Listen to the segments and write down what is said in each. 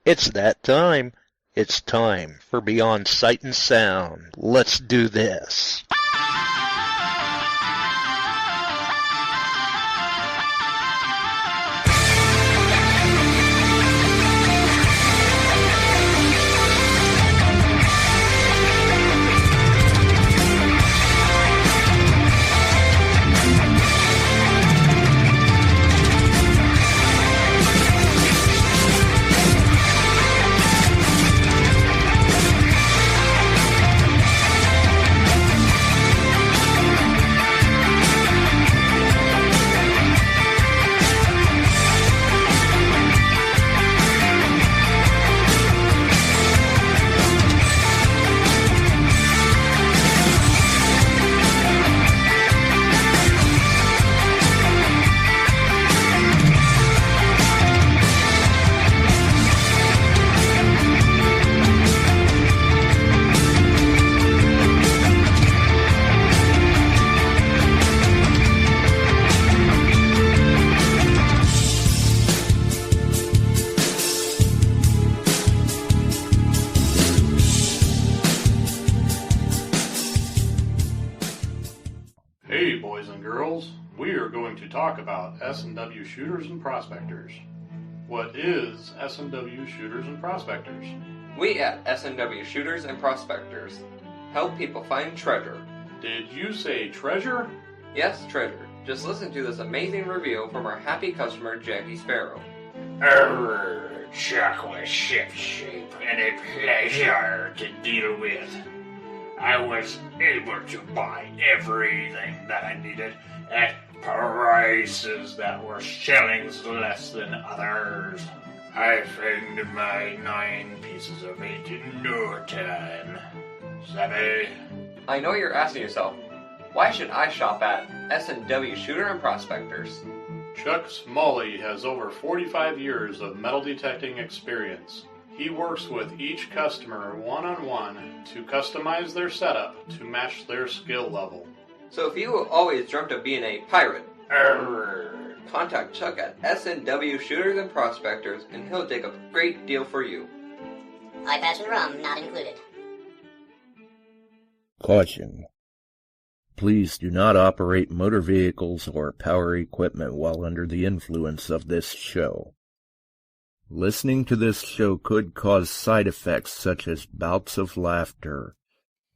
It's that time. It's time for Beyond Sight and Sound. Let's do this. Hey boys and girls, we are going to talk about S&W shooters and prospectors. What is S&W shooters and prospectors? We at S&W Shooters and Prospectors help people find treasure. Did you say treasure? Yes, treasure. Just listen to this amazing review from our happy customer, Jackie Sparrow. Chuck was ship-shape and a pleasure to deal with. I was able to buy everything that I needed at prices that were shillings less than others. I found my 9 pieces of 8 in no time. Savvy? I know you're asking yourself, why should I shop at S&W Shooter and Prospectors? Chuck Smalley has over 45 years of metal detecting experience. He works with each customer one-on-one to customize their setup to match their skill level. So if you always dreamt of being a pirate, contact Chuck at S&W Shooters and Prospectors and he'll take a great deal for you. iPads and rum not included. Caution. Please do not operate motor vehicles or power equipment while under the influence of this show. Listening to this show could cause side effects such as bouts of laughter,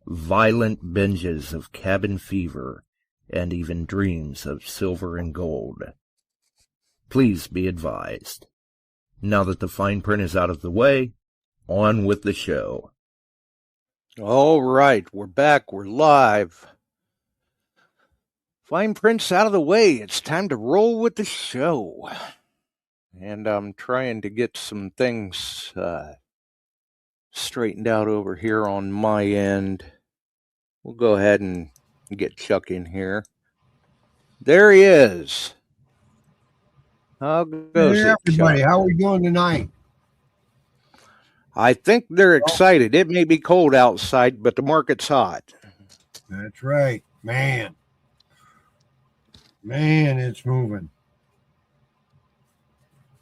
violent binges of cabin fever, and even dreams of silver and gold. Please be advised. Now that the fine print is out of the way, on with the show. All right, we're back, we're live. Fine print's out of the way, it's time to roll with the show. And I'm trying to get some things straightened out over here on my end. We'll go ahead and get Chuck in here. There he is. How goes Hey, everybody, Chuck? how are we doing tonight? I think they're excited. It may be cold outside, but the market's hot. That's right, man. Man, it's moving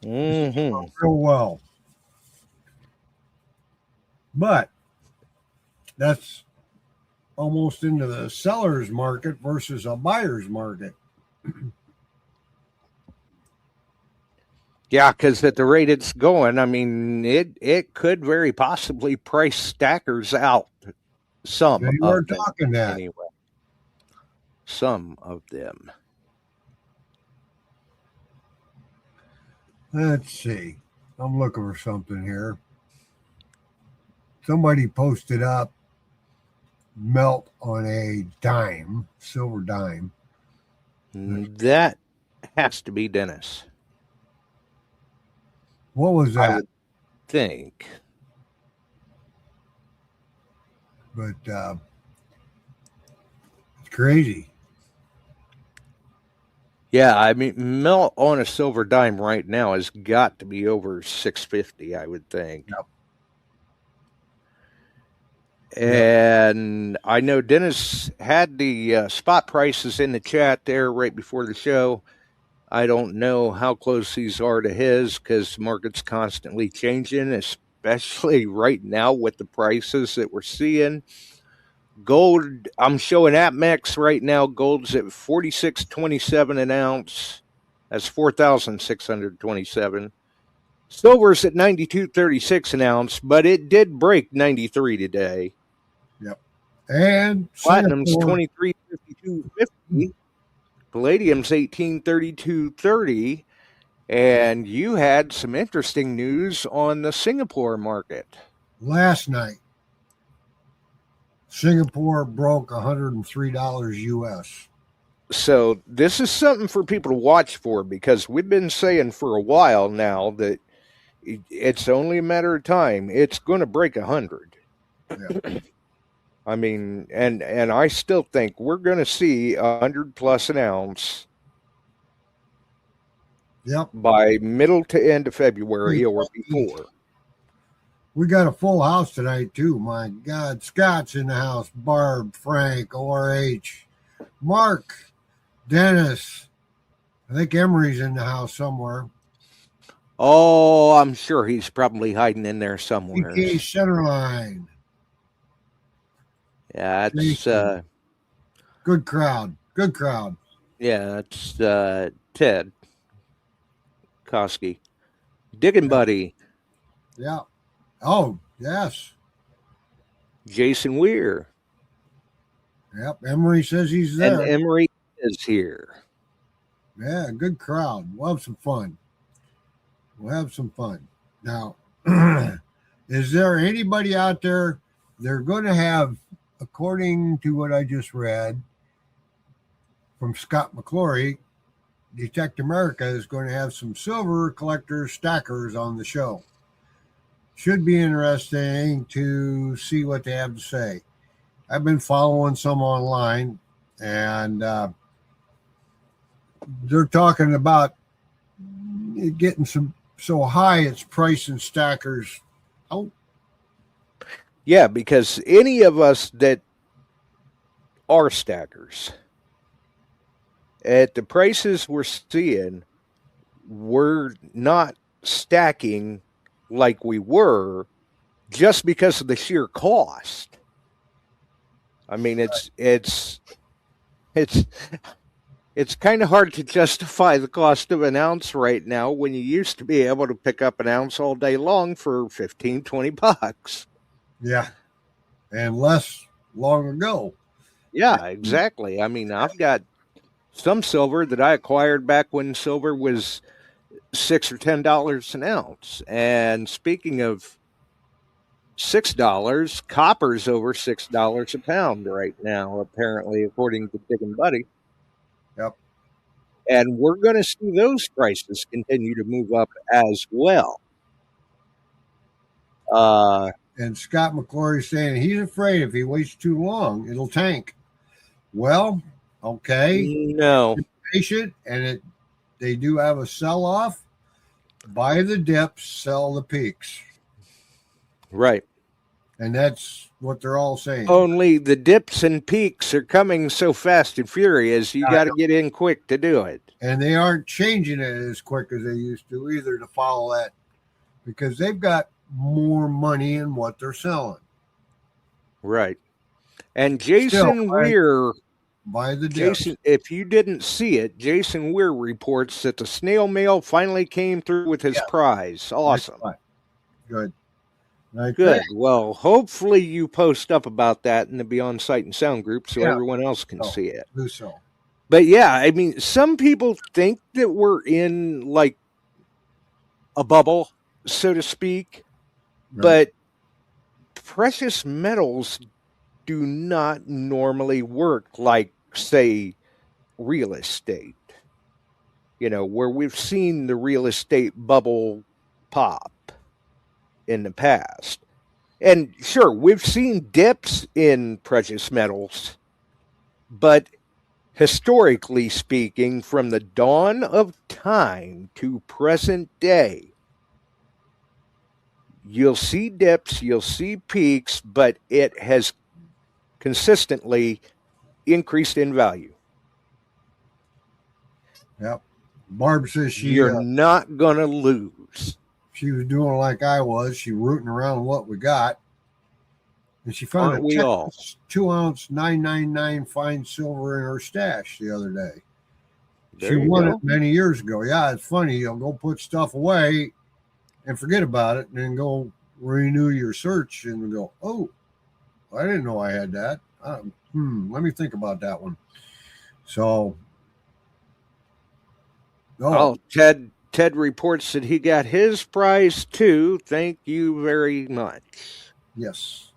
Mm-hmm. real well. But that's almost into the seller's market versus a buyer's market. Yeah, because at the rate it's going, I mean, it could very possibly price stackers out. Some They of were them, talking that. anyway. Some of them. Let's see. I'm looking for something here. Somebody posted up melt on a dime, silver dime. That has to be Dennis, What was I that? would think. But it's crazy. Yeah, I mean, melt on a silver dime right now has got to be over $650, I would think. Yep. And I know Dennis had the spot prices in the chat there right before the show. I don't know how close these are to his because the market's constantly changing, especially right now with the prices that we're seeing. Gold, I'm showing APMEX right now. Gold's at 46.27 an ounce. That's 4,627. Silver's at 92.36 an ounce, but it did break 93 today. Yep. And Platinum's Singapore, 23.52.50. Palladium's 18.32.30. And you had some interesting news on the Singapore market. last night, Singapore broke $103 US. So this is something for people to watch for because we've been saying for a while now that it's only a matter of time. It's going to break 100. Yeah. I mean, and I still think we're going to see 100 plus an ounce Yep. by middle to end of February or before. We got a full house tonight, too. My God. Scott's in the house. Barb, Frank, ORH, Mark, Dennis. I think Emery's in the house somewhere. Oh, I'm sure he's probably hiding in there somewhere. PK Centerline. Yeah, that's Good crowd. Good crowd. yeah, that's Ted Koski. Digging Buddy, Yeah. Oh, yes. Jason Weir, Yep. Emery says he's there. and Emery is here. Yeah, good crowd. We'll have some fun. Now, is there anybody out there? They're going to have, according to what I just read from Scott McClory, Detect America is going to have some silver collectors, stackers on the show. Should be interesting to see what they have to say. I've been following some online, and they're talking about it getting some so high it's pricing stackers out. Yeah, because any of us that are stackers, at the prices we're seeing, we're not stacking like we were just because of the sheer cost. I mean, it's kind of hard to justify the cost of an ounce right now when you used to be able to pick up an ounce all day long for 15, 20 bucks. Yeah. And less long ago. Yeah, exactly. I mean, I've got some silver that I acquired back when silver was $6 or $10 an ounce. And speaking of $6, copper's over $6 a pound right now, apparently, according to Digging Buddy. Yep. And we're going to see those prices continue to move up as well. And Scott McClory's saying he's afraid if he waits too long, it'll tank. Well, okay. No. Patient, and they do have a sell-off. Buy the dips, sell the peaks. Right. And that's what they're all saying. Only the dips and peaks are coming so fast and furious, you got to get in quick to do it. And they aren't changing it as quick as they used to either to follow that, because they've got more money in what they're selling. Right. And Jason Weir, by the dips. Jason, if you didn't see it, Jason Weir reports that the snail mail finally came through with his prize. Awesome. Good. Right. Good. Well, hopefully you post up about that in the Beyond Sight and Sound group so everyone else can see it. Do so. But yeah, I mean, some people think that we're in like a bubble, so to speak, but precious metals do not normally work like, say, real estate. You know, where we've seen the real estate bubble pop in the past. And sure, we've seen dips in precious metals, but historically speaking, from the dawn of time to present day, you'll see dips, you'll see peaks, but it has consistently increased in value. Yep. Barb says You're not going to lose. she was doing like I was. She rooting around what we got. And she found Aren't we all? 2-ounce 999 fine silver in her stash the other day. There She you won go. it many years ago. Yeah, it's funny. You'll go put stuff away and forget about it and then go renew your search and go, oh, I didn't know I had that. Let me think about that one. So, Oh, Ted reports that he got his prize too. Thank you very much. yes.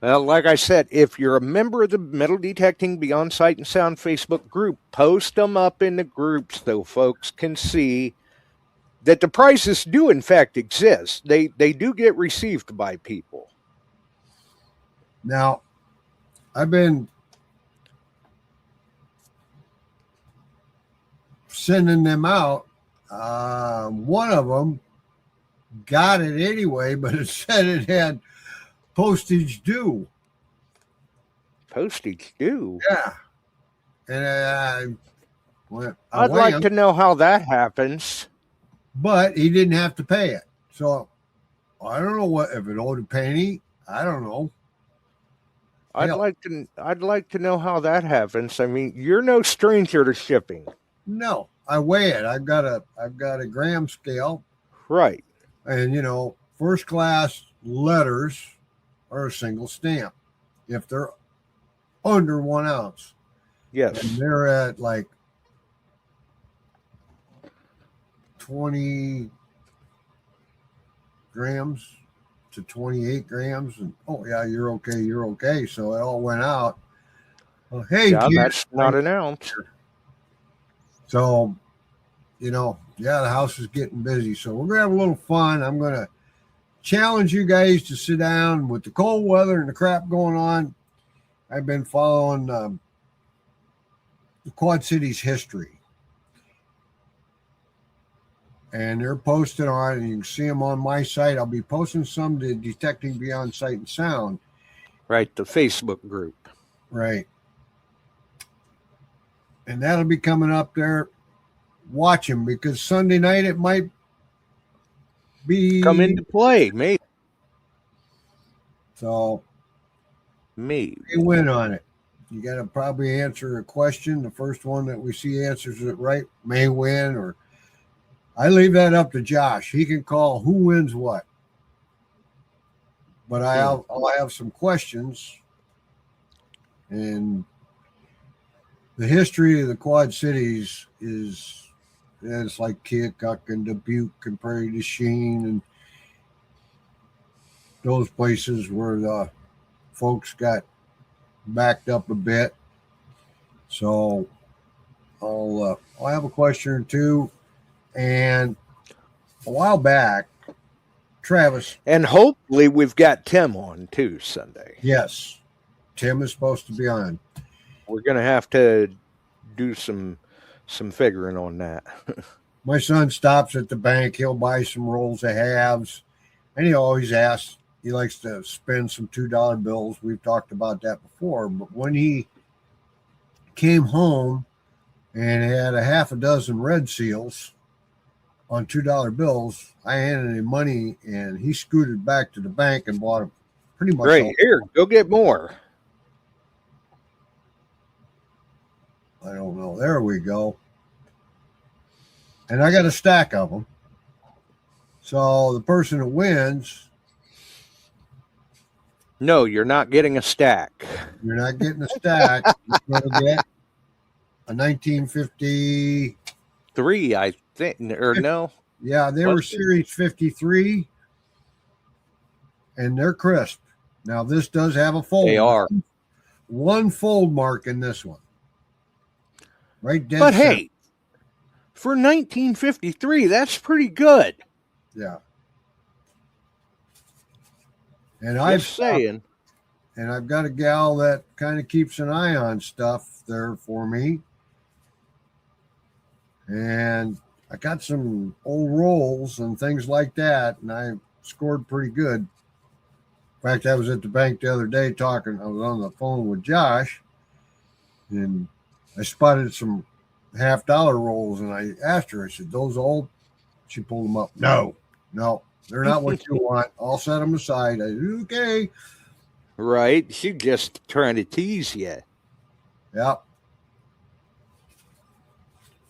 Well, like I said, if you're a member of the Metal Detecting Beyond Sight and Sound Facebook group, post them up in the group so folks can see that the prizes do in fact exist. They do get received by people. Now, I've been sending them out. One of them got it anyway, but it said it had postage due. Postage due. Yeah. And I'd like to know how that happens. but he didn't have to pay it. So I don't know what if it owed a penny. I don't know. I'd Yeah. like to know how that happens. I mean, you're no stranger to shipping. No, I weigh it. I've got a gram scale, Right. and first class letters are a single stamp if they're under 1 ounce. Yes. And they're at like 20 grams to 28 grams. And yeah, you're okay. So it all went out. Well, hey, Yeah, kid. that's not an ounce. So, the house is getting busy. So we're going to have a little fun. I'm going to challenge you guys to sit down with the cold weather and the crap going on. I've been following the Quad Cities history. And they're posted on, and you can see them on my site. I'll be posting some to Detecting Beyond Sight and Sound. Right, the Facebook group. Right. And that'll be coming up there. Watch them because Sunday night it might be Come into play, maybe. So Maybe. you win on it. You got to probably answer a question. The first one that we see answers it right may win, or I leave that up to Josh. He can call who wins what. But I'll have some questions. And the history of the Quad Cities it's like Keokuk and Dubuque and Prairie du Chien and those places where the folks got backed up a bit. So I'll have a question or two. And a while back, Travis. And hopefully we've got Tim on too Sunday. Yes, Tim is supposed to be on. We're going to have to do some figuring on that. My son stops at the bank. He'll buy some rolls of halves. And he always asks, he likes to spend some $2 bills. We've talked about that before. But when he came home and had a half a dozen red seals on $2 bills, I handed him money and he scooted back to the bank and bought them pretty much. Great. Here, go get more. I don't know. There we go. And I got a stack of them. So the person that wins. No, you're not getting a stack. You're not getting a stack. You're going to get a 1950. 3, I think. Or no? Yeah, they were Series 53. And they're crisp. Now, this does have a fold. They are. One fold mark in this one. Right dead But center. hey, for 1953, that's pretty good. Yeah. And Just saying. And I've got a gal that kind of keeps an eye on stuff there for me. And I got some old rolls and things like that, and I scored pretty good. In fact, I was at the bank the other day talking. I was on the phone with Josh, and I spotted some $50 rolls, and I asked her, I said, those old? She pulled them up. No, they're not what you want. I'll set them aside. I said, okay. Right? She just trying to tease you. Yep.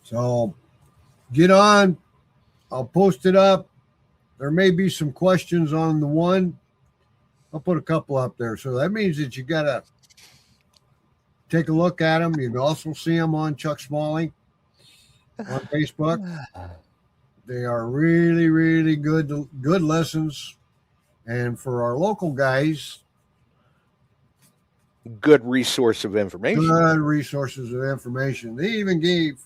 So get on. I'll post it up. There may be some questions on the one. I'll put a couple up there. So that means that you got to take a look at them. You can also see them on Chuck Smalley on Facebook. They are really, really good lessons. And for our local guys, good resource of information. Good resources of information. They even gave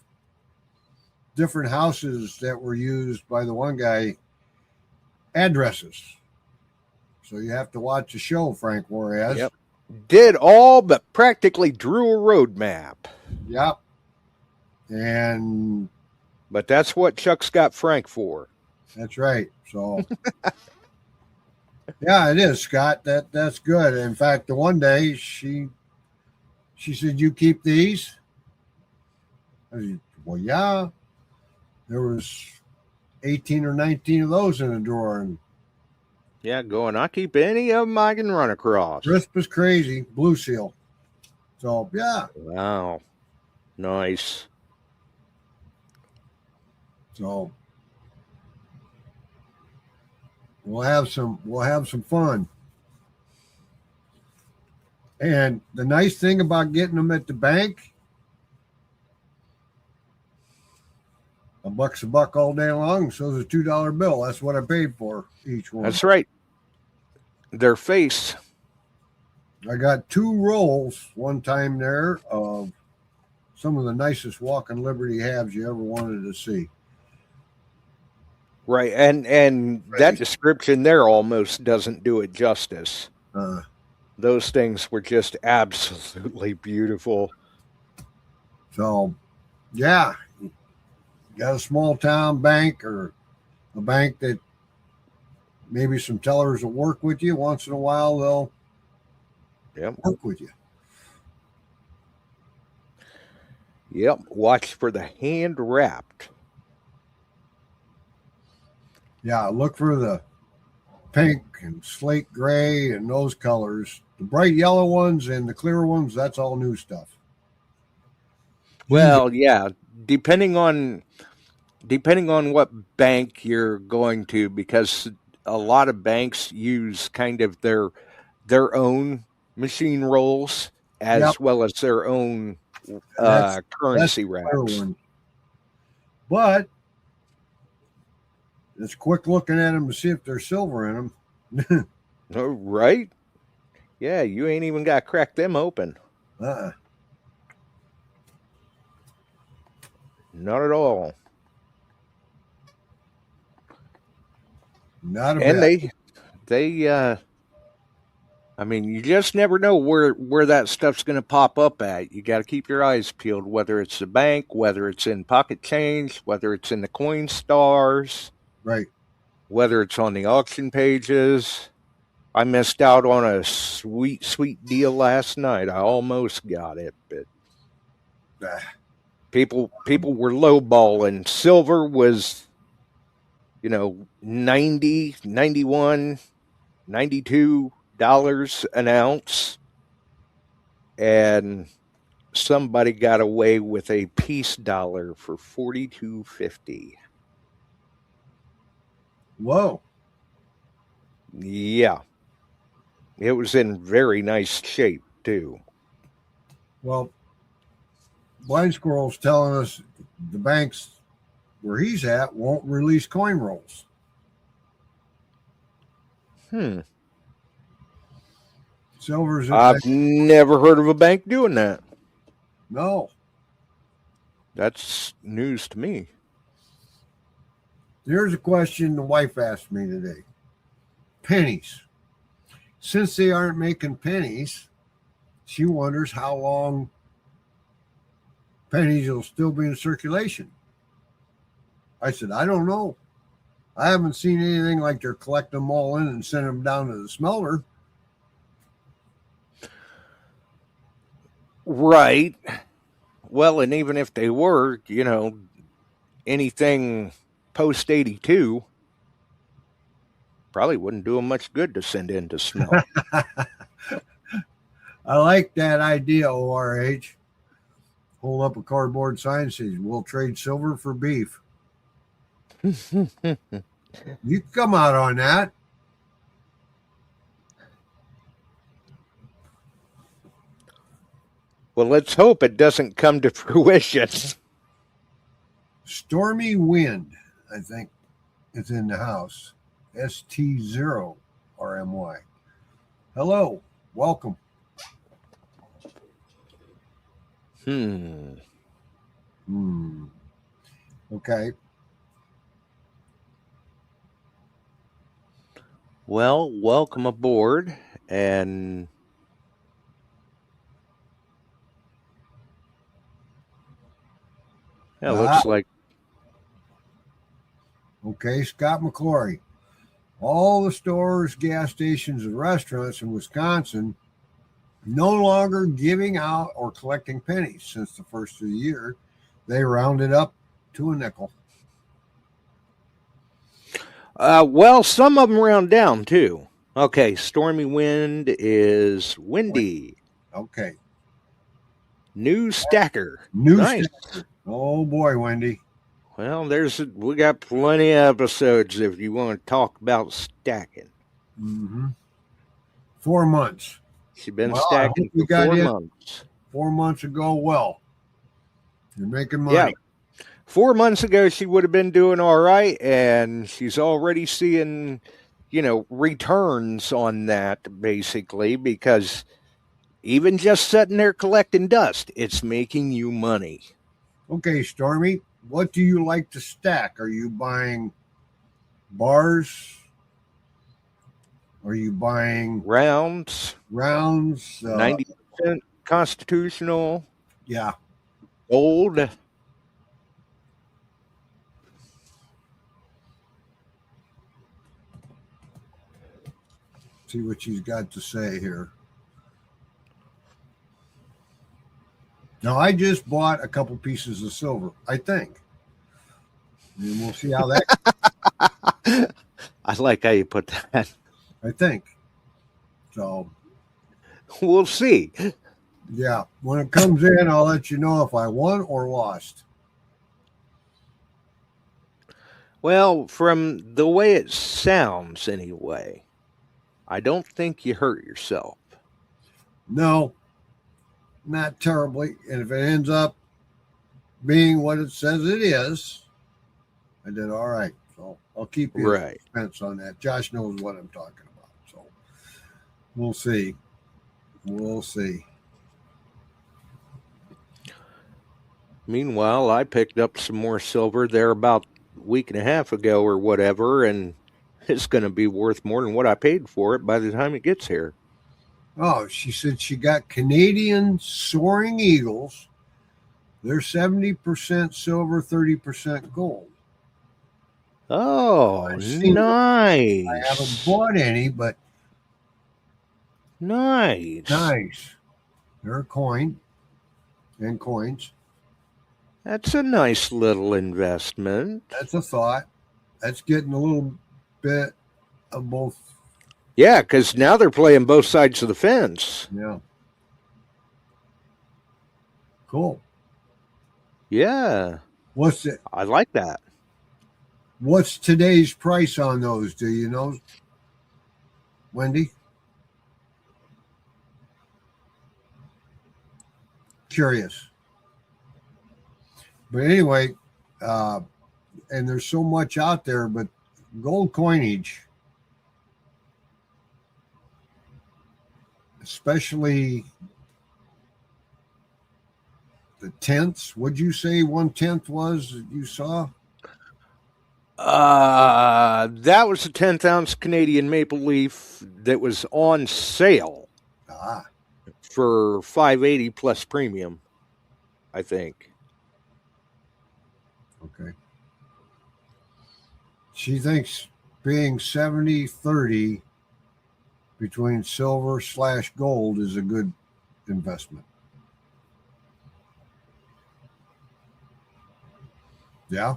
different houses that were used by the one guy addresses. So you have to watch the show, Frank Juarez. Yep. Did all but practically drew a road map. Yep. And but that's what Chuck's got Frank for. That's right. So yeah, it is, Scott. That's good. In fact, the one day she said, "You keep these?" I said, well, yeah. There was 18 or 19 of those in a drawer, and yeah, going. I keep any of them I can run across. Crisp is crazy, Blue Seal. So yeah. Wow, nice. So we'll have some fun. And the nice thing about getting them at the bank, $1 a buck all day long. So is a $2 bill. That's what I paid for each one. That's right. Their face. I got 2 rolls one time there of some of the nicest Walking Liberty halves you ever wanted to see. Right, and that description there almost doesn't do it justice. Those things were just absolutely beautiful. So, yeah, you got a small town bank or a bank that maybe some tellers will work with you once in a while. They'll work with you. Yep. Watch for the hand wrapped. Yeah, look for the pink and slate gray and those colors. The bright yellow ones and the clear ones, that's all new stuff. Well, yeah, depending on what bank you're going to, because a lot of banks use kind of their own machine rolls as well as their own currency wraps. But it's quick looking at them to see if there's silver in them. Oh, right? Yeah, you ain't even got to crack them open. Not at all. Not a and bit. they I mean, you just never know where that stuff's going to pop up at. You got to keep your eyes peeled, whether it's the bank, whether it's in pocket change, whether it's in the coin stars, right? Whether it's on the auction pages. I missed out on a sweet deal last night. I almost got it, but people were lowballing. Silver was, $90, $91, $92 an ounce, and somebody got away with a peace dollar for $42.50. Whoa! Yeah, it was in very nice shape too. Well, Blind Squirrel's telling us the banks where he's at won't release coin rolls. Silver's. I've never heard of a bank doing that. No. That's news to me. Here's a question the wife asked me today. Pennies. Since they aren't making pennies, she wonders how long pennies will still be in circulation. I said, I don't know. I haven't seen anything like they're collecting them all in and sending them down to the smelter. Right. Well, and even if they were, anything post 82 probably wouldn't do them much good to send in to smell. I like that idea, ORH. Hold up a cardboard sign that says, "We'll trade silver for beef." You can come out on that. Well, let's hope it doesn't come to fruition. Stormy Wind, I think, is in the house. ST0RMY. Hello, welcome. Okay. Well, welcome aboard, and yeah, looks like okay. Scott McClory. All the stores, gas stations, and restaurants in Wisconsin no longer giving out or collecting pennies since the first of the year. They rounded up to a nickel. Well, some of them round down too. Okay, Stormy Wind is windy. Okay. New stacker. Nice. Stacker. Oh boy, Wendy. Well, we got plenty of episodes if you want to talk about stacking. 4 months. She's been stacking for 4 months. 4 months ago, well, you're making money. Yeah. 4 months ago, she would have been doing all right, and she's already seeing, returns on that, basically, because even just sitting there collecting dust, it's making you money. Okay, Stormy, what do you like to stack? Are you buying bars? Are you buying rounds? 90% constitutional. Yeah. Gold. See what she's got to say here. Now, I just bought a couple pieces of silver, I think. And we'll see how that. I like how you put that. I think. So. We'll see. Yeah. When it comes in, I'll let you know if I won or lost. Well, from the way it sounds anyway, I don't think you hurt yourself. No, not terribly. And if it ends up being what it says it is, I did all right. So I'll keep you in suspense on that. Josh knows what I'm talking about. So we'll see. We'll see. Meanwhile, I picked up some more silver there about a week and a half ago or whatever, and it's going to be worth more than what I paid for it by the time it gets here. Oh, she said she got Canadian Soaring Eagles. They're 70% silver, 30% gold. Oh, nice. I haven't bought any, but nice. They're a coin and coins. That's a nice little investment. That's a thought. That's getting a little bit of both. Yeah, because now they're playing both sides of the fence. Yeah. Cool. Yeah. What's it? I like that. What's today's price on those? Do you know, Wendy? Curious. But anyway, and there's so much out there, but gold coinage, especially the tenths. What'd you say 1/10 was that you saw? That was a 10th ounce Canadian maple leaf that was on sale for $5.80 plus premium, I think. Okay. She thinks being 70-30 between silver / gold is a good investment. Yeah.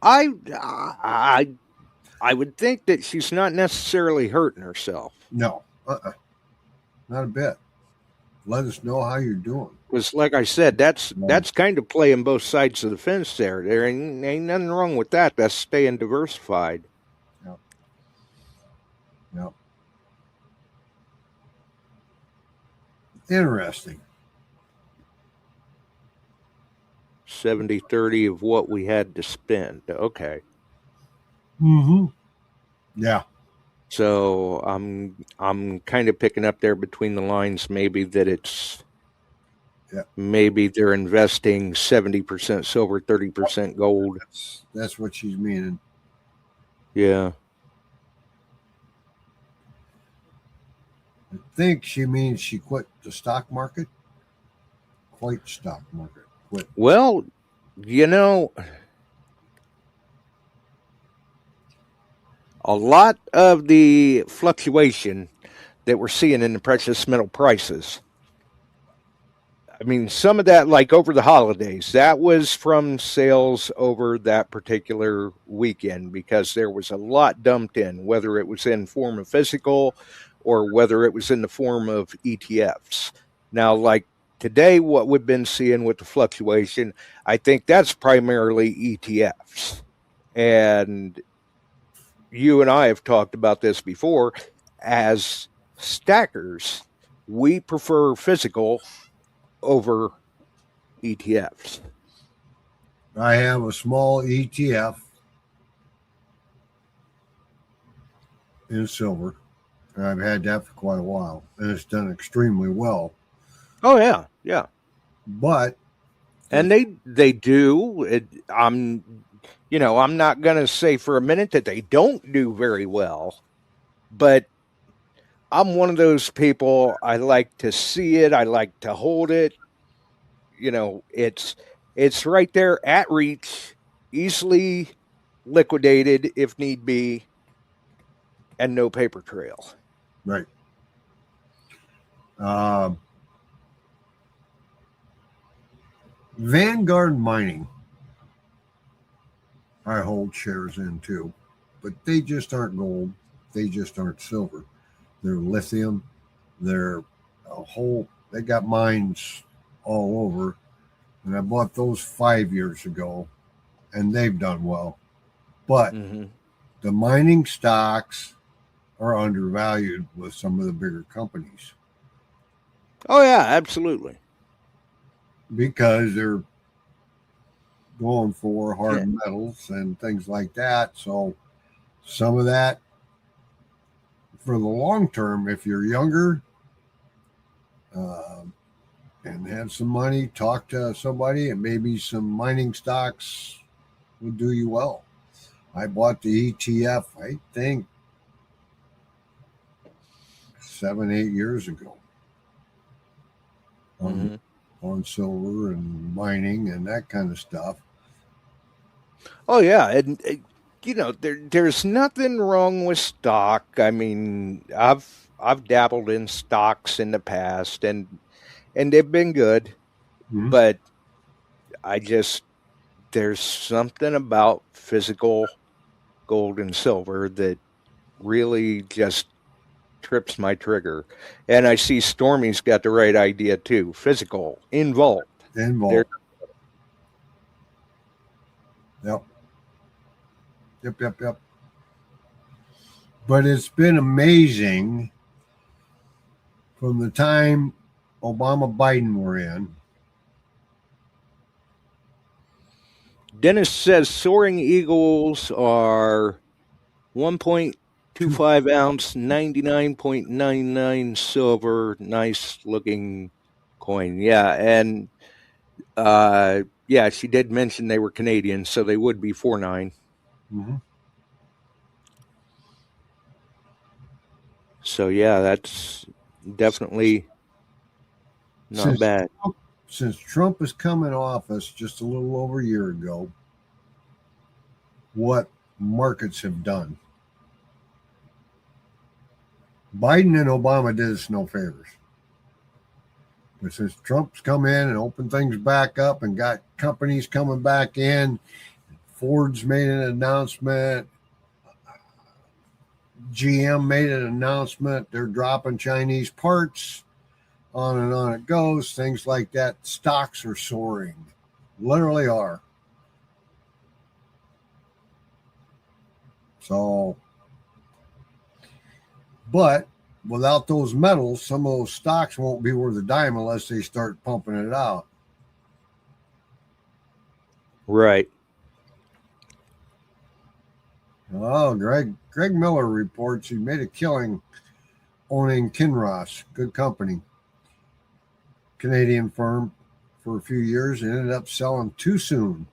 I would think that she's not necessarily hurting herself. No. Not a bit. Let us know how you're doing. Because, like I said, that's kind of playing both sides of the fence there. There ain't nothing wrong with that. That's staying diversified. Yep. Interesting. 70-30 of what we had to spend. Okay. Mm-hmm. Yeah. So I'm kind of picking up there between the lines, maybe that it's maybe they're investing 70% silver, 30% gold. That's what she's meaning. Yeah. I think she means she quit the stock market. Quite stock market. Quit. Well, you know, a lot of the fluctuation that we're seeing in the precious metal prices, I mean, some of that, like over the holidays, that was from sales over that particular weekend because there was a lot dumped in, whether it was in form of physical or whether it was in the form of ETFs. Now, like today, what we've been seeing with the fluctuation, I think that's primarily ETFs. And you and I have talked about this before. As stackers, we prefer physical over ETFs. I have a small ETF in silver. And I've had that for quite a while, and it's done extremely well. Oh yeah, yeah. But and they do. I'm not going to say for a minute that they don't do very well, but I'm one of those people. I like to see it. I like to hold it. You know, it's right there at reach, easily liquidated if need be, and no paper trail. Right. Vanguard Mining, I hold shares in too, but they just aren't gold. They just aren't silver. They're lithium. They're they got mines all over. And I bought those 5 years ago, and they've done well. But the mining stocks are undervalued with some of the bigger companies. Oh, yeah, absolutely. Because they're going for hard metals and things like that. So some of that, for the long term, if you're younger and have some money, talk to somebody, and maybe some mining stocks will do you well. I bought the ETF, I think, 7-8 years ago on silver and mining and that kind of stuff. Oh yeah, and there's nothing wrong with stock. I mean, I've dabbled in stocks in the past, and they've been good, but there's something about physical gold and silver that really just trips my trigger. And I see Stormy's got the right idea too. Physical, in vault. Yep. But it's been amazing from the time Obama Biden were in. Dennis says Soaring Eagles are 1.25 ounce, 99.99 silver. Nice looking coin. Yeah. And she did mention they were Canadian, so they would be 4.9. So yeah, that's definitely not bad. Since Trump has come in office just a little over a year ago, what markets have done. Biden and Obama did us no favors. But since Trump's come in and opened things back up and got companies coming back in, Ford's made an announcement. GM made an announcement. They're dropping Chinese parts. On and on it goes. Things like that. Stocks are soaring. Literally are. So, but without those metals, some of those stocks won't be worth a dime unless they start pumping it out. Right. Oh, Greg Miller reports he made a killing owning Kinross, good company, Canadian firm, for a few years and ended up selling too soon.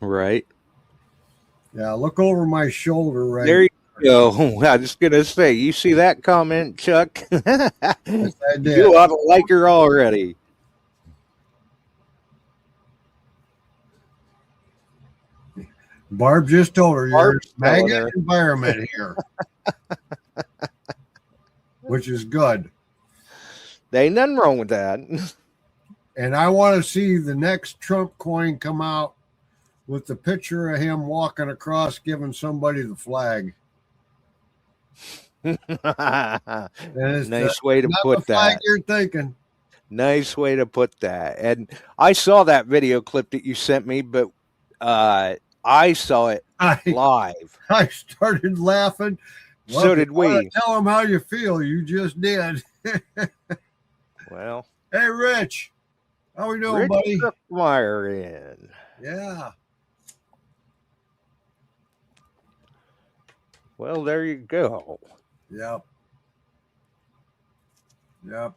Right. Yeah, look over my shoulder right There you go. I was going to say, you see that comment, Chuck? Yes, I did. You ought to like her already. Barb just told her you're in Barb's a telling maggot her. environment here, which is good. There ain't nothing wrong with that. And I want to see the next Trump coin come out with the picture of him walking across giving somebody the flag. And it's Nice way to not put the flag that. you're thinking. Nice way to put that. And I saw that video clip that you sent me, but I saw it live. I started laughing. Well, So if did you wanna we. Tell them how you feel. You just did. Well, Hey, Rich. How we doing, Rich buddy? Brookmeyer in. Yeah. Well, there you go. Yep. Yep.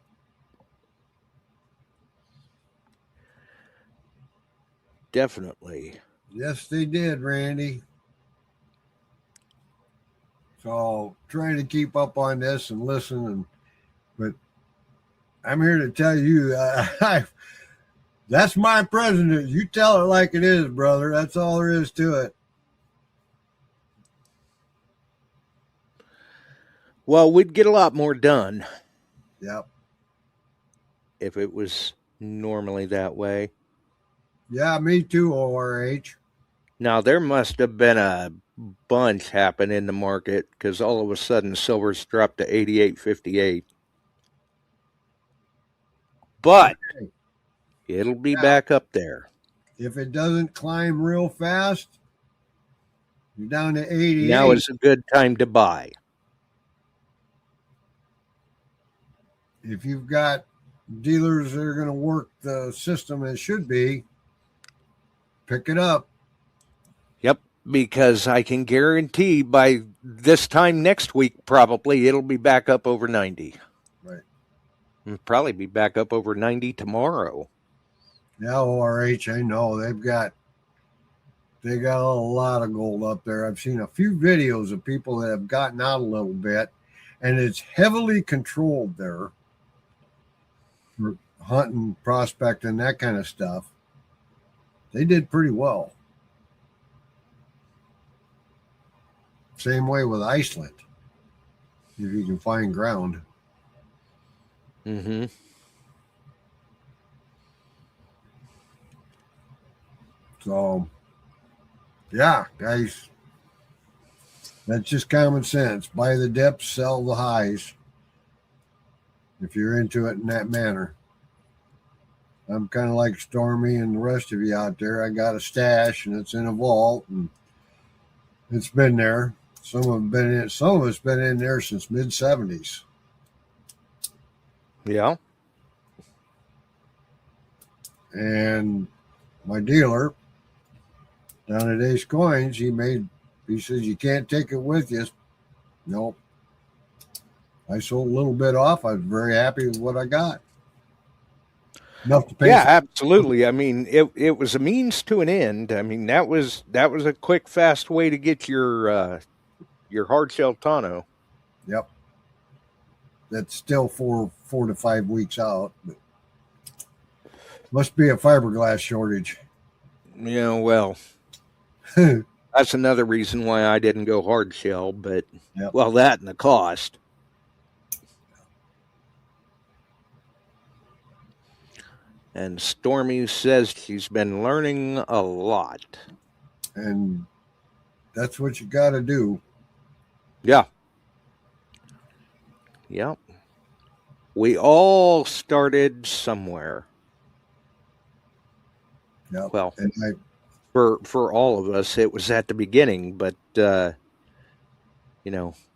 Definitely. Yes, they did, Randy. So trying to keep up on this and listen, but I'm here to tell you, that's my president. You tell it like it is, brother. That's all there is to it. Well, we'd get a lot more done Yep. if it was normally that way. Yeah, me too, ORH. Now, there must have been a bunch happen in the market because all of a sudden silver's dropped to 88.58. But it'll be back up there. If it doesn't climb real fast, you're down to 88. Now is a good time to buy. If you've got dealers that are going to work the system as should be, pick it up. Yep, because I can guarantee by this time next week, probably it'll be back up over 90. Right. It'll probably be back up over 90 tomorrow. Yeah, ORH, I know they got a lot of gold up there. I've seen a few videos of people that have gotten out a little bit, and it's heavily controlled there for hunting, prospecting, that kind of stuff. They did pretty well. Same way with Iceland, if you can find ground. Mm-hmm. So, yeah, guys, that's just common sense. Buy the dips, sell the highs. If you're into it in that manner. I'm kind of like Stormy and the rest of you out there. I got a stash and it's in a vault and it's been there. Some of it's been in there since mid-70s. Yeah. And my dealer down at Ace Coins, he says you can't take it with you. Nope. I sold a little bit off. I was very happy with what I got. Enough to pay. Yeah, absolutely. I mean, it was a means to an end. I mean, that was a quick, fast way to get your hard shell tonneau. Yep. That's still 4 to 5 weeks out. But must be a fiberglass shortage. Yeah, well, that's another reason why I didn't go hard shell, but Yep. well, that and the cost. And Stormy says she's been learning a lot. And that's what you got to do. Yeah. Yep. We all started somewhere. Yep. Well, and for all of us, it was at the beginning, but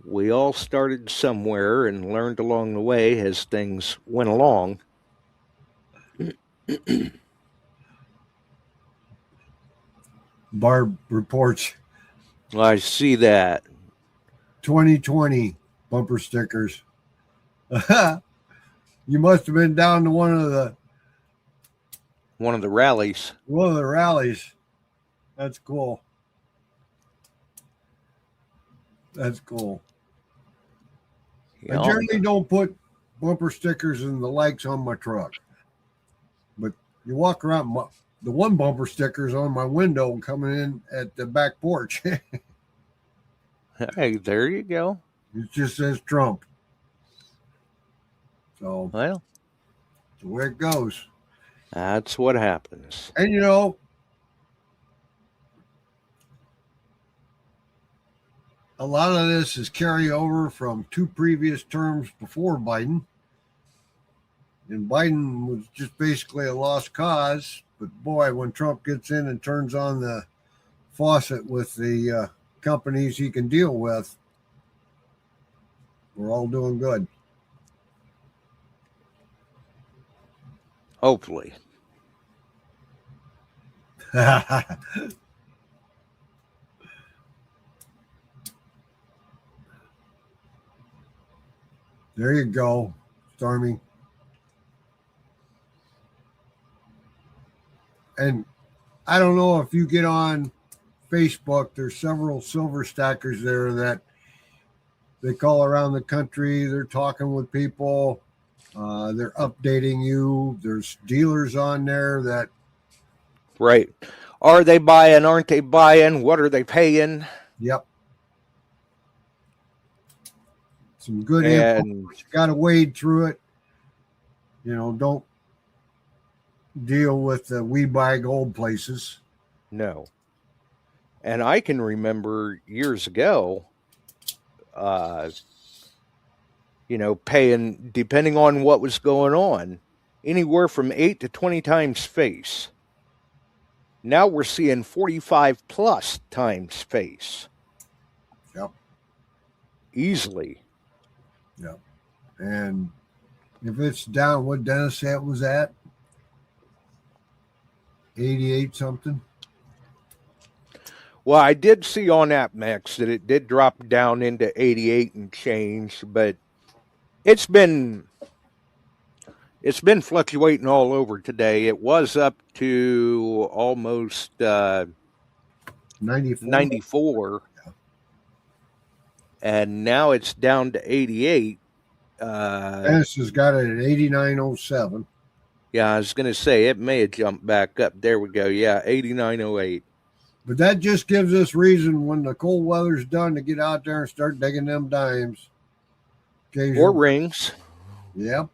we all started somewhere and learned along the way as things went along. Barb reports I see that. 2020 bumper stickers. You must have been down to one of the rallies. One of the rallies. That's cool. That's cool. Yeah. I generally don't put bumper stickers and the likes on my truck. But you walk around, the one bumper sticker is on my window coming in at the back porch. Hey, there you go. It just says Trump. So, well, that's the way it goes. That's what happens. And you know, a lot of this is carryover from 2 previous terms before Biden. And Biden was just basically a lost cause. But boy, when Trump gets in and turns on the faucet with the companies he can deal with, we're all doing good. Hopefully. There you go, Stormy. And I don't know if you get on Facebook, there's several silver stackers there that they call around the country. They're talking with people. They're updating you. There's dealers on there that. Right. Are they buying? Aren't they buying? What are they paying? Yep. Some good info. You got to wade through it. Don't deal with the we buy gold places. No. And I can remember years ago, paying, depending on what was going on, anywhere from 8 to 20 times face. Now we're seeing 45 plus times face. Yep. Easily. Yep. And if it's down, what Dennis said it was at? 88 something? Well, I did see on AppMex that it did drop down into 88 and change, but it's been fluctuating all over today. It was up to almost 94. Yeah. And now it's down to 88. Dennis has got it at 89.07. Yeah, I was going to say it may have jumped back up. There we go. Yeah, 89.08. But that just gives us reason when the cold weather's done to get out there and start digging them dimes. Or rings. Yep.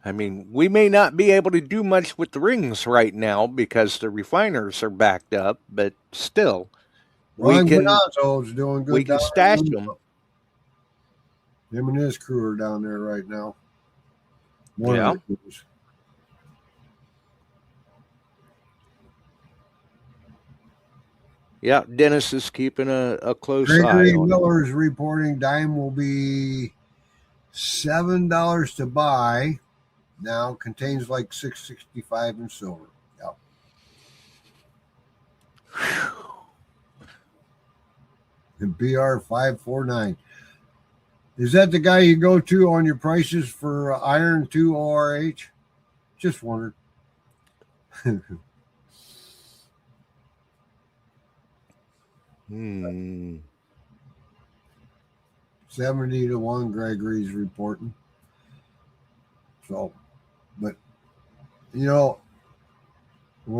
I mean, we may not be able to do much with the rings right now because the refiners are backed up, but still, Ron Bonazzo's doing good. We can stash them. Him and his crew are down there right now. Yeah. Yeah, Dennis is keeping a close eye on it. Miller's reporting dime will be $7 to buy. Now contains like $6.65 in silver. Yep. And BR 549. Is that the guy you go to on your prices for iron 2 ORH? Just wondered. 70-1, Gregory's reporting. So, but, we're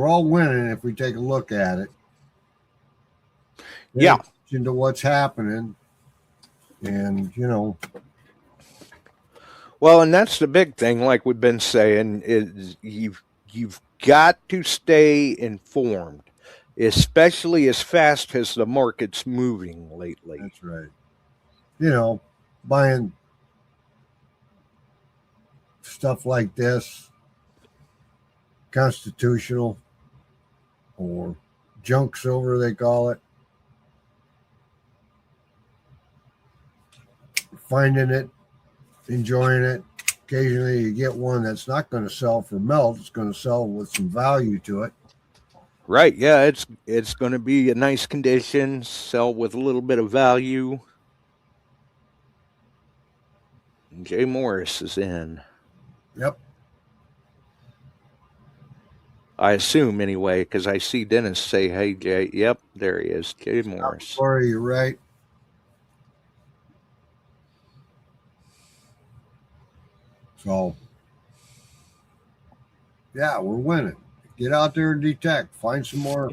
all winning if we take a look at it. Yeah. Into what's happening. And, Well, and that's the big thing, like we've been saying, is you've got to stay informed, especially as fast as the market's moving lately. That's right. You know, buying stuff like this, constitutional or junk silver, they call it. Finding it, enjoying it. Occasionally you get one that's not going to sell for melt. It's going to sell with some value to it. Right, yeah, it's going to be a nice condition, sell with a little bit of value. Jay Morris is in. Yep. I assume anyway, because I see Dennis say, "Hey, Jay." Yep, there he is, Jay Morris. Sorry, you're right. So, yeah, we're winning. Get out there and detect. Find some more.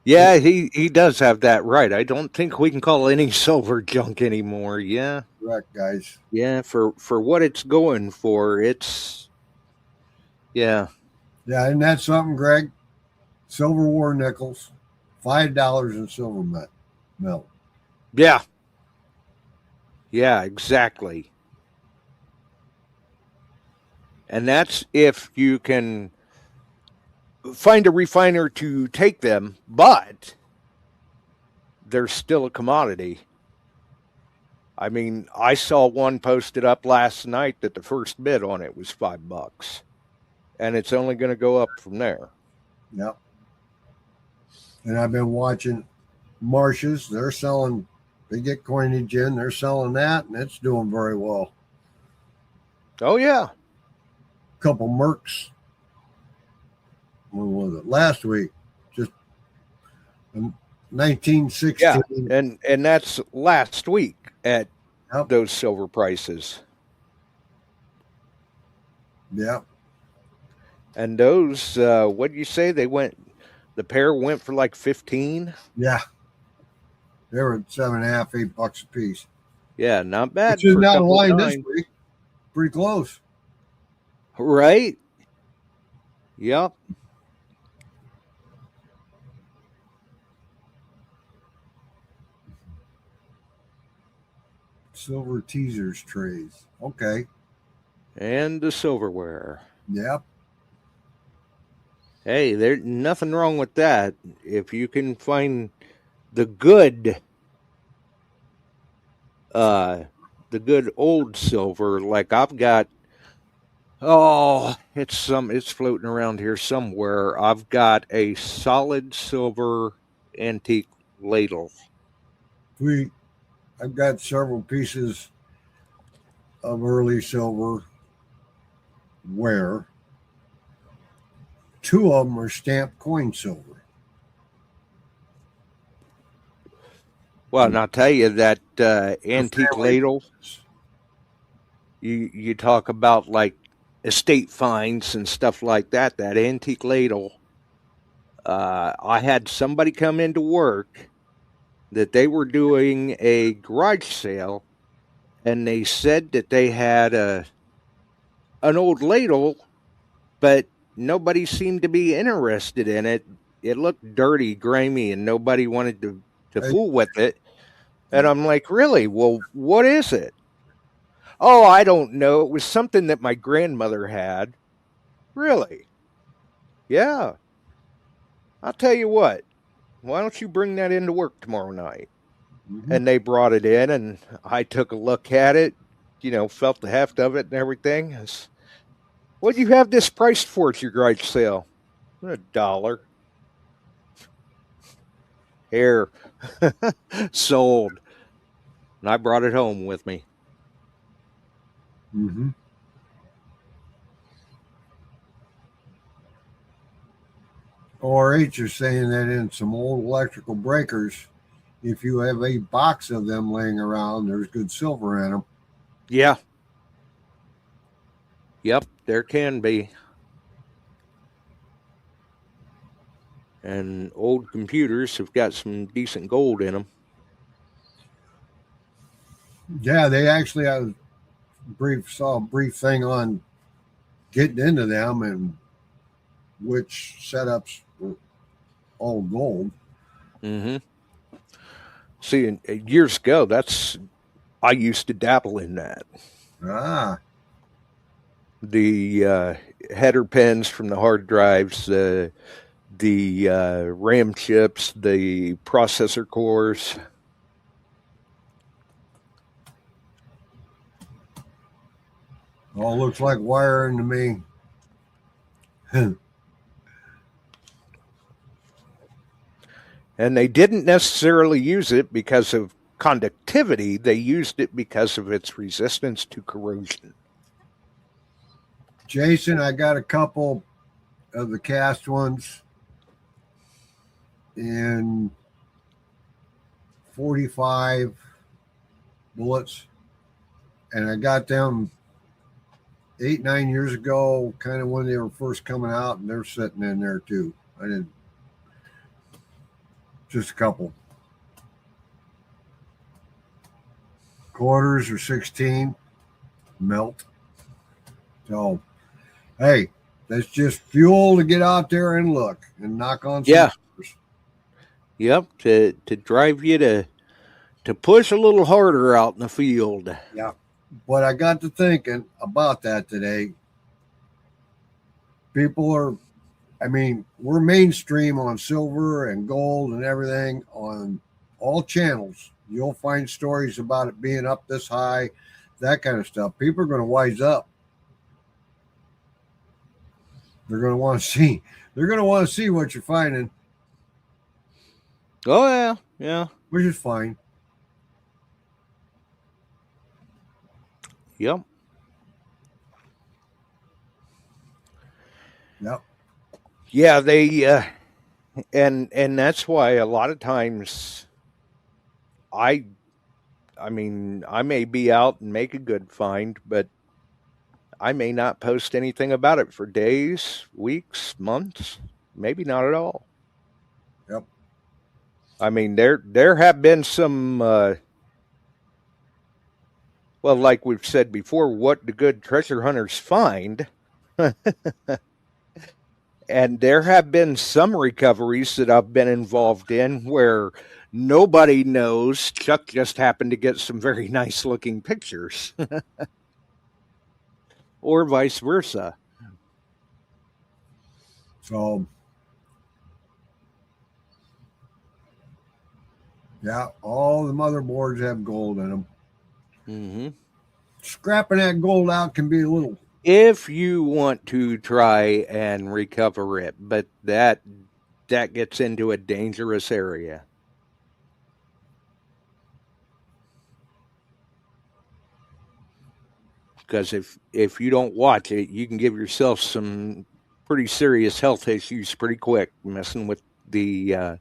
Yeah, he does have that right. I don't think we can call any silver junk anymore. Yeah, Correct, guys. yeah. For what it's going for, it's yeah. Yeah, and that's something, Greg. Silver War nickels, $5 in silver melt. Yeah. Yeah, exactly. And that's if you can find a refiner to take them, but they're still a commodity. I mean, I saw one posted up last night that the first bid on it was $5, and it's only going to go up from there. Yep. And I've been watching Marshes. They're selling, they get coinage in, they're selling that, and it's doing very well. Oh, yeah. Couple Mercs. When was it? Last week. Just 1916. Yeah, and that's last week at Yep. those silver prices. Yeah. And those, what did you say? The pair went for like 15? Yeah. They were at $7.5, $8 a piece. Yeah, not bad. Which is for a not a couple line of this times. week. Pretty close. Right? Yep. Silver teasers trays. Okay. And the silverware. Yep. Hey, there's nothing wrong with that. If you can find the good old silver, like I've got, it's floating around here somewhere. I've got a solid silver antique ladle. I've got several pieces of early silver ware. 2 of them are stamped coin silver. Well, and I'll tell you that antique family. ladle, you talk about like estate finds and stuff like that. That antique ladle, I had somebody come into work that they were doing a garage sale, and they said that they had an old ladle, but nobody seemed to be interested in it. It looked dirty, grimy, and nobody wanted to fool with it. And I'm like, really? Well, what is it? Oh, I don't know. It was something that my grandmother had. Really? Yeah. I'll tell you what. Why don't you bring that into work tomorrow night? Mm-hmm. And they brought it in, and I took a look at it, felt the heft of it and everything. What'd you have this priced for at your garage sale? $1. Here. Sold. And I brought it home with me. Mm-hmm. ORH is saying that in some old electrical breakers, if you have a box of them laying around, there's good silver in them. Yeah. Yep, there can be. And old computers have got some decent gold in them. Yeah, they actually saw a brief thing on getting into them and which setups were all gold. Mm-hmm. See, years ago, I used to dabble in that. Ah, The header pins from the hard drives, the RAM chips, the processor cores. all looks like wiring to me. And they didn't necessarily use it because of conductivity. They used it because of its resistance to corrosion. Jason, I got a couple of the cast ones in 45 bullets, and I got them 8-9 years ago, kind of when they were first coming out, and they're sitting in there too. I did just a couple. Quarters or 16 melt. So, hey, that's just fuel to get out there and look and knock on some Yeah. doors. Yep, to drive you to push a little harder out in the field. Yeah. But I got to thinking about that today. People are, I mean, we're mainstream on silver and gold and everything on all channels. You'll find stories about it being up this high, that kind of stuff. People are going to wise up. They're going to want to see. They're going to want to see what you're finding, Oh yeah, yeah, which is fine. yep. Yep. Yeah, they and that's why a lot of times I mean, I may be out and make a good find, but I may not post anything about it for days, weeks, months, maybe not at all. Yep. I mean, there have been some well, like we've said before, what do good treasure hunters find? And there have been some recoveries that I've been involved in where nobody knows. Chuck just happened to get some very nice looking pictures, or vice versa. So, yeah, all the motherboards have gold in them. Mm-hmm. Scrapping that gold out can be a little. If you want to try and recover it, but that gets into a dangerous area. Because if you don't watch it, you can give yourself some pretty serious health issues pretty quick, messing with the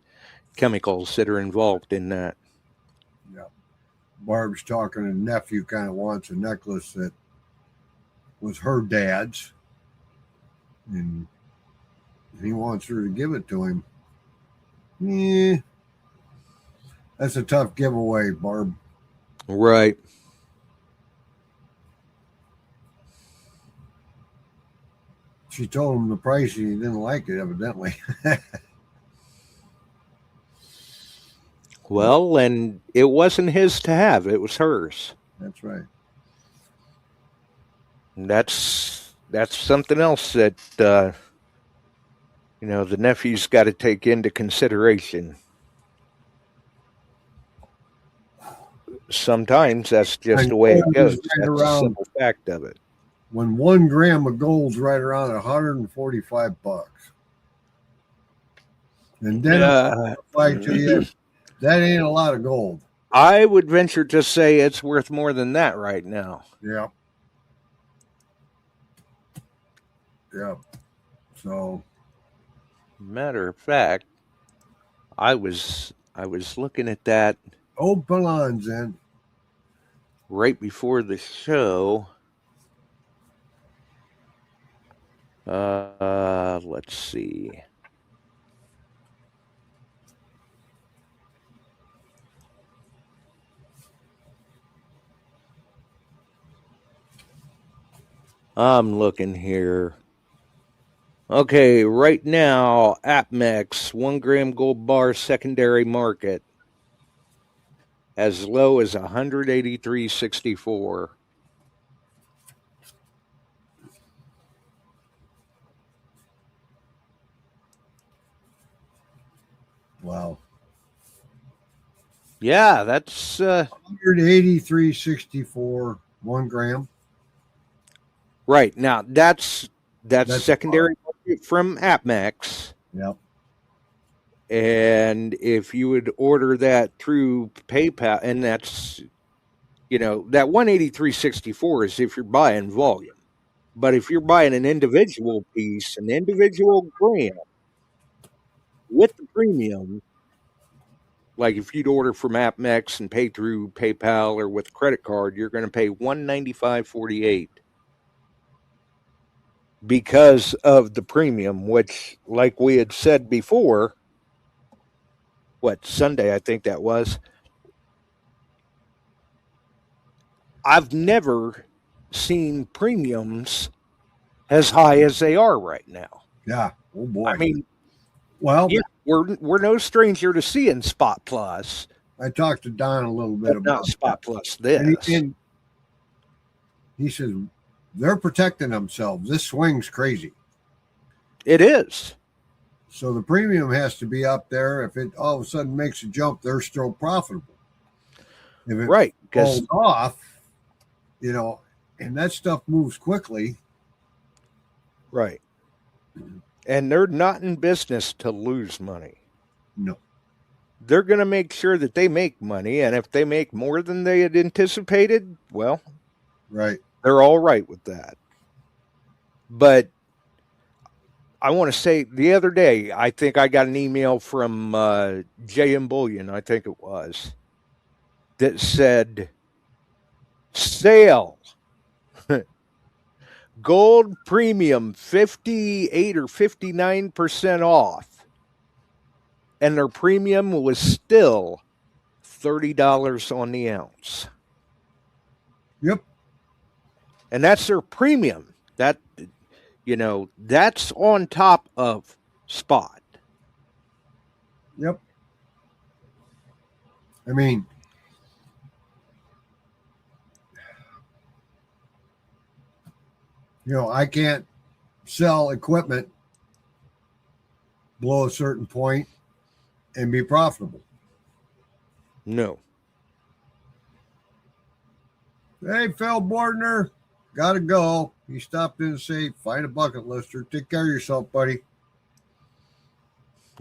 chemicals that are involved in that. Yeah. Barb's talking, and nephew kind of wants a necklace that was her dad's, and he wants her to give it to him. Yeah, that's a tough giveaway, Barb. Right. She told him the price, and he didn't like it, evidently. Well, and it wasn't his to have; it was hers. That's right. And that's something else that you know the nephew's got to take into consideration. Sometimes that's just the way it goes. That's the simple fact of it. When 1 gram of gold's right around $145, and then fight to you, that ain't a lot of gold. I would venture to say it's worth more than that right now. Yeah. Yeah. So, matter of fact, I was looking at that. Old Pelons in. Right before the show. Let's see. I'm looking here. Okay, right now, APMEX 1 gram gold bar secondary market as low as 183.64. Wow. Yeah, that's 183.64, 1 gram. right. Now that's That's secondary market from APMEX. Yep. And if you would order that through PayPal, and that's, that 183.64 is if you're buying volume. But if you're buying an individual piece, an individual gram with the premium, like if you'd order from AppMex and pay through PayPal or with a credit card, you're going to pay $195.48 because of the premium, which, like we had said before, Sunday, I think that was, I've never seen premiums as high as they are right now. Yeah. Oh boy. I mean, well, yeah, we're no stranger to seeing Spot Plus. I talked to Don a little bit about not Spot that. Plus this. And he says they're protecting themselves. This swing's crazy. It is. So the premium has to be up there. If it all of a sudden makes a jump, they're still profitable. If it Right. falls off, and that stuff moves quickly. Right. And they're not in business to lose money. No. They're going to make sure that they make money. And if they make more than they had anticipated, well, right. They're all right with that. But I want to say the other day, I think I got an email from JM Bullion, I think it was, that said, sale. Gold premium 58 or 59% off. And their premium was still $30 on the ounce. Yep. And that's their premium. That's on top of spot. Yep. I mean, I can't sell equipment below a certain point and be profitable. No. Hey, Phil Bordner, gotta go. He stopped in to say, find a bucket lister. Take care of yourself, buddy.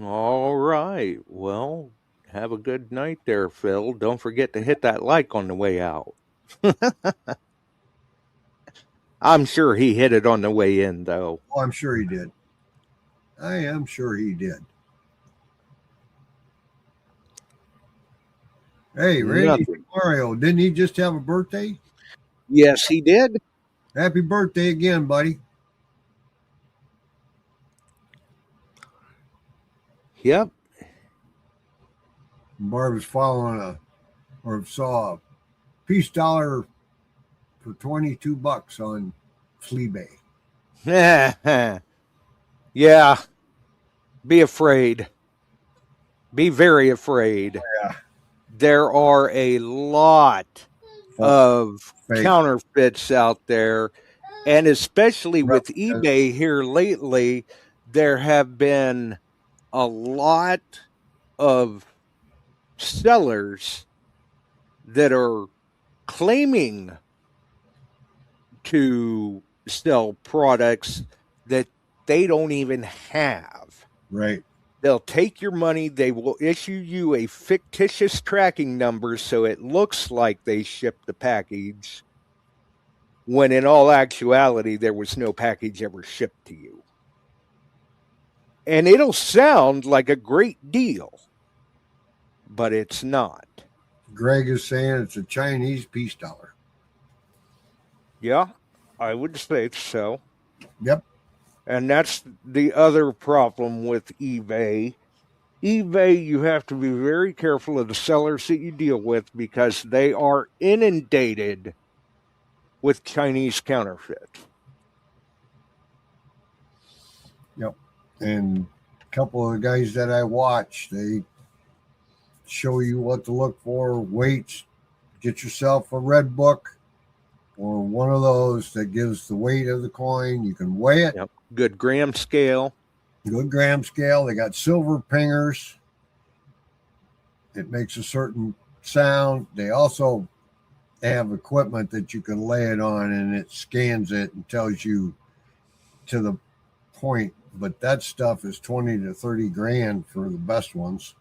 All right. Well, have a good night there, Phil. Don't forget to hit that like on the way out. I'm sure he hit it on the way in, though. Oh, I'm sure he did. I am sure he did. Hey, Randy Mario, didn't he just have a birthday? Yes, he did. Happy birthday again, buddy. Yep. Barb was following saw a peace dollar for $22 on Fleabay. Yeah. Be afraid. Be very afraid. Yeah. There are a lot of counterfeits out there, and especially with eBay here lately, there have been a lot of sellers that are claiming to sell products that they don't even have. Right. They'll take your money. They will issue you a fictitious tracking number so it looks like they shipped the package, when in all actuality, there was no package ever shipped to you. And it'll sound like a great deal, but it's not. Greg is saying it's a Chinese peace dollar. Yeah, I would say so. Yep. And that's the other problem with eBay. eBay, you have to be very careful of the sellers that you deal with because they are inundated with Chinese counterfeit. And a couple of the guys that I watch, they show you what to look for, weights. Get yourself a red book or one of those that gives the weight of the coin. You can weigh it. Yep. Good gram scale. Good gram scale. They got silver pingers. It makes a certain sound. They also have equipment that you can lay it on and it scans it and tells you to the point. But that stuff is 20 to 30 grand for the best ones.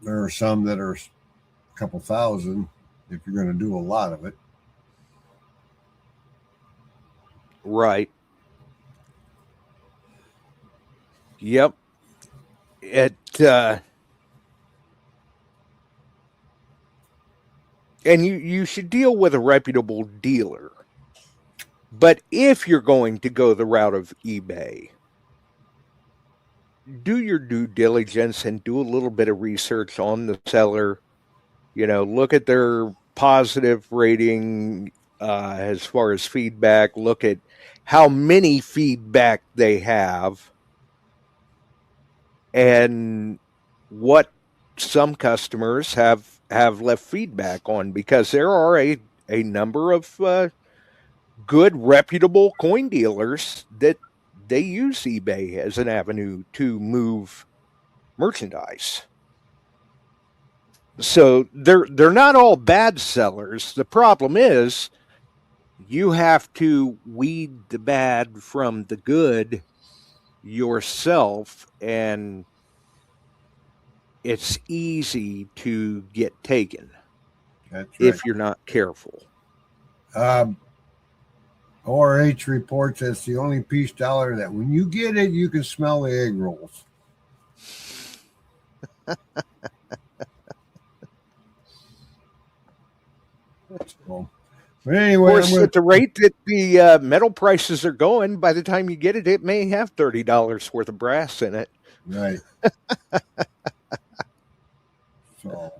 There are some that are a couple thousand if you're going to do a lot of it. Right. Yep. And you should deal with a reputable dealer. But if you're going to go the route of eBay, do your due diligence and do a little bit of research on the seller. Look at their positive rating as far as feedback. Look at how many feedback they have and what some customers have left feedback on, because there are a number of good, reputable coin dealers that they use eBay as an avenue to move merchandise. So they're not all bad sellers. The problem is you have to weed the bad from the good yourself, and it's easy to get taken. That's right. If you're not careful. ORH reports that's the only peace dollar that when you get it, you can smell the egg rolls. So, but anyway, of course, at the rate that the metal prices are going, by the time you get it, it may have $30 worth of brass in it. Right. So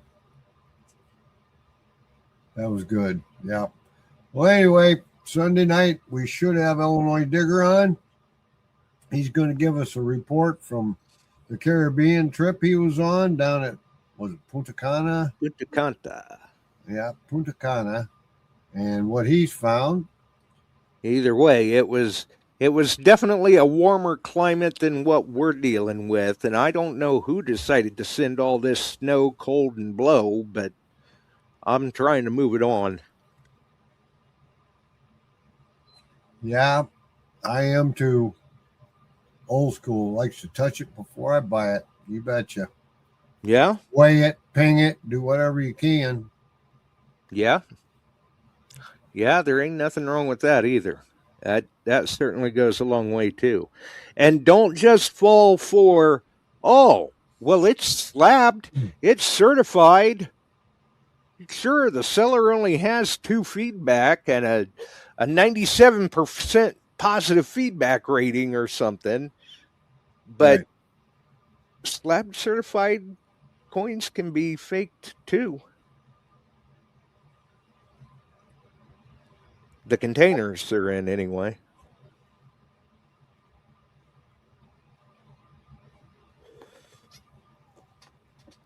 that was good. Yeah. Well, anyway, Sunday night we should have Illinois Digger on. He's going to give us a report from the Caribbean trip he was on down at, was it Punta Cana? Punta Cana. Yeah, Punta Cana, and what he's found. Either way, it was definitely a warmer climate than what we're dealing with, and I don't know who decided to send all this snow, cold, and blow, but I'm trying to move it on. Yeah, I am too. Old school, likes to touch it before I buy it. You betcha. Yeah? Weigh it, ping it, do whatever you can. Yeah. Yeah, there ain't nothing wrong with that either. That certainly goes a long way too. And don't just fall for, oh, well, it's slabbed, it's certified. Sure, the seller only has 2 feedback and a 97% positive feedback rating or something. But Right. slab certified coins can be faked too. The containers they're in anyway.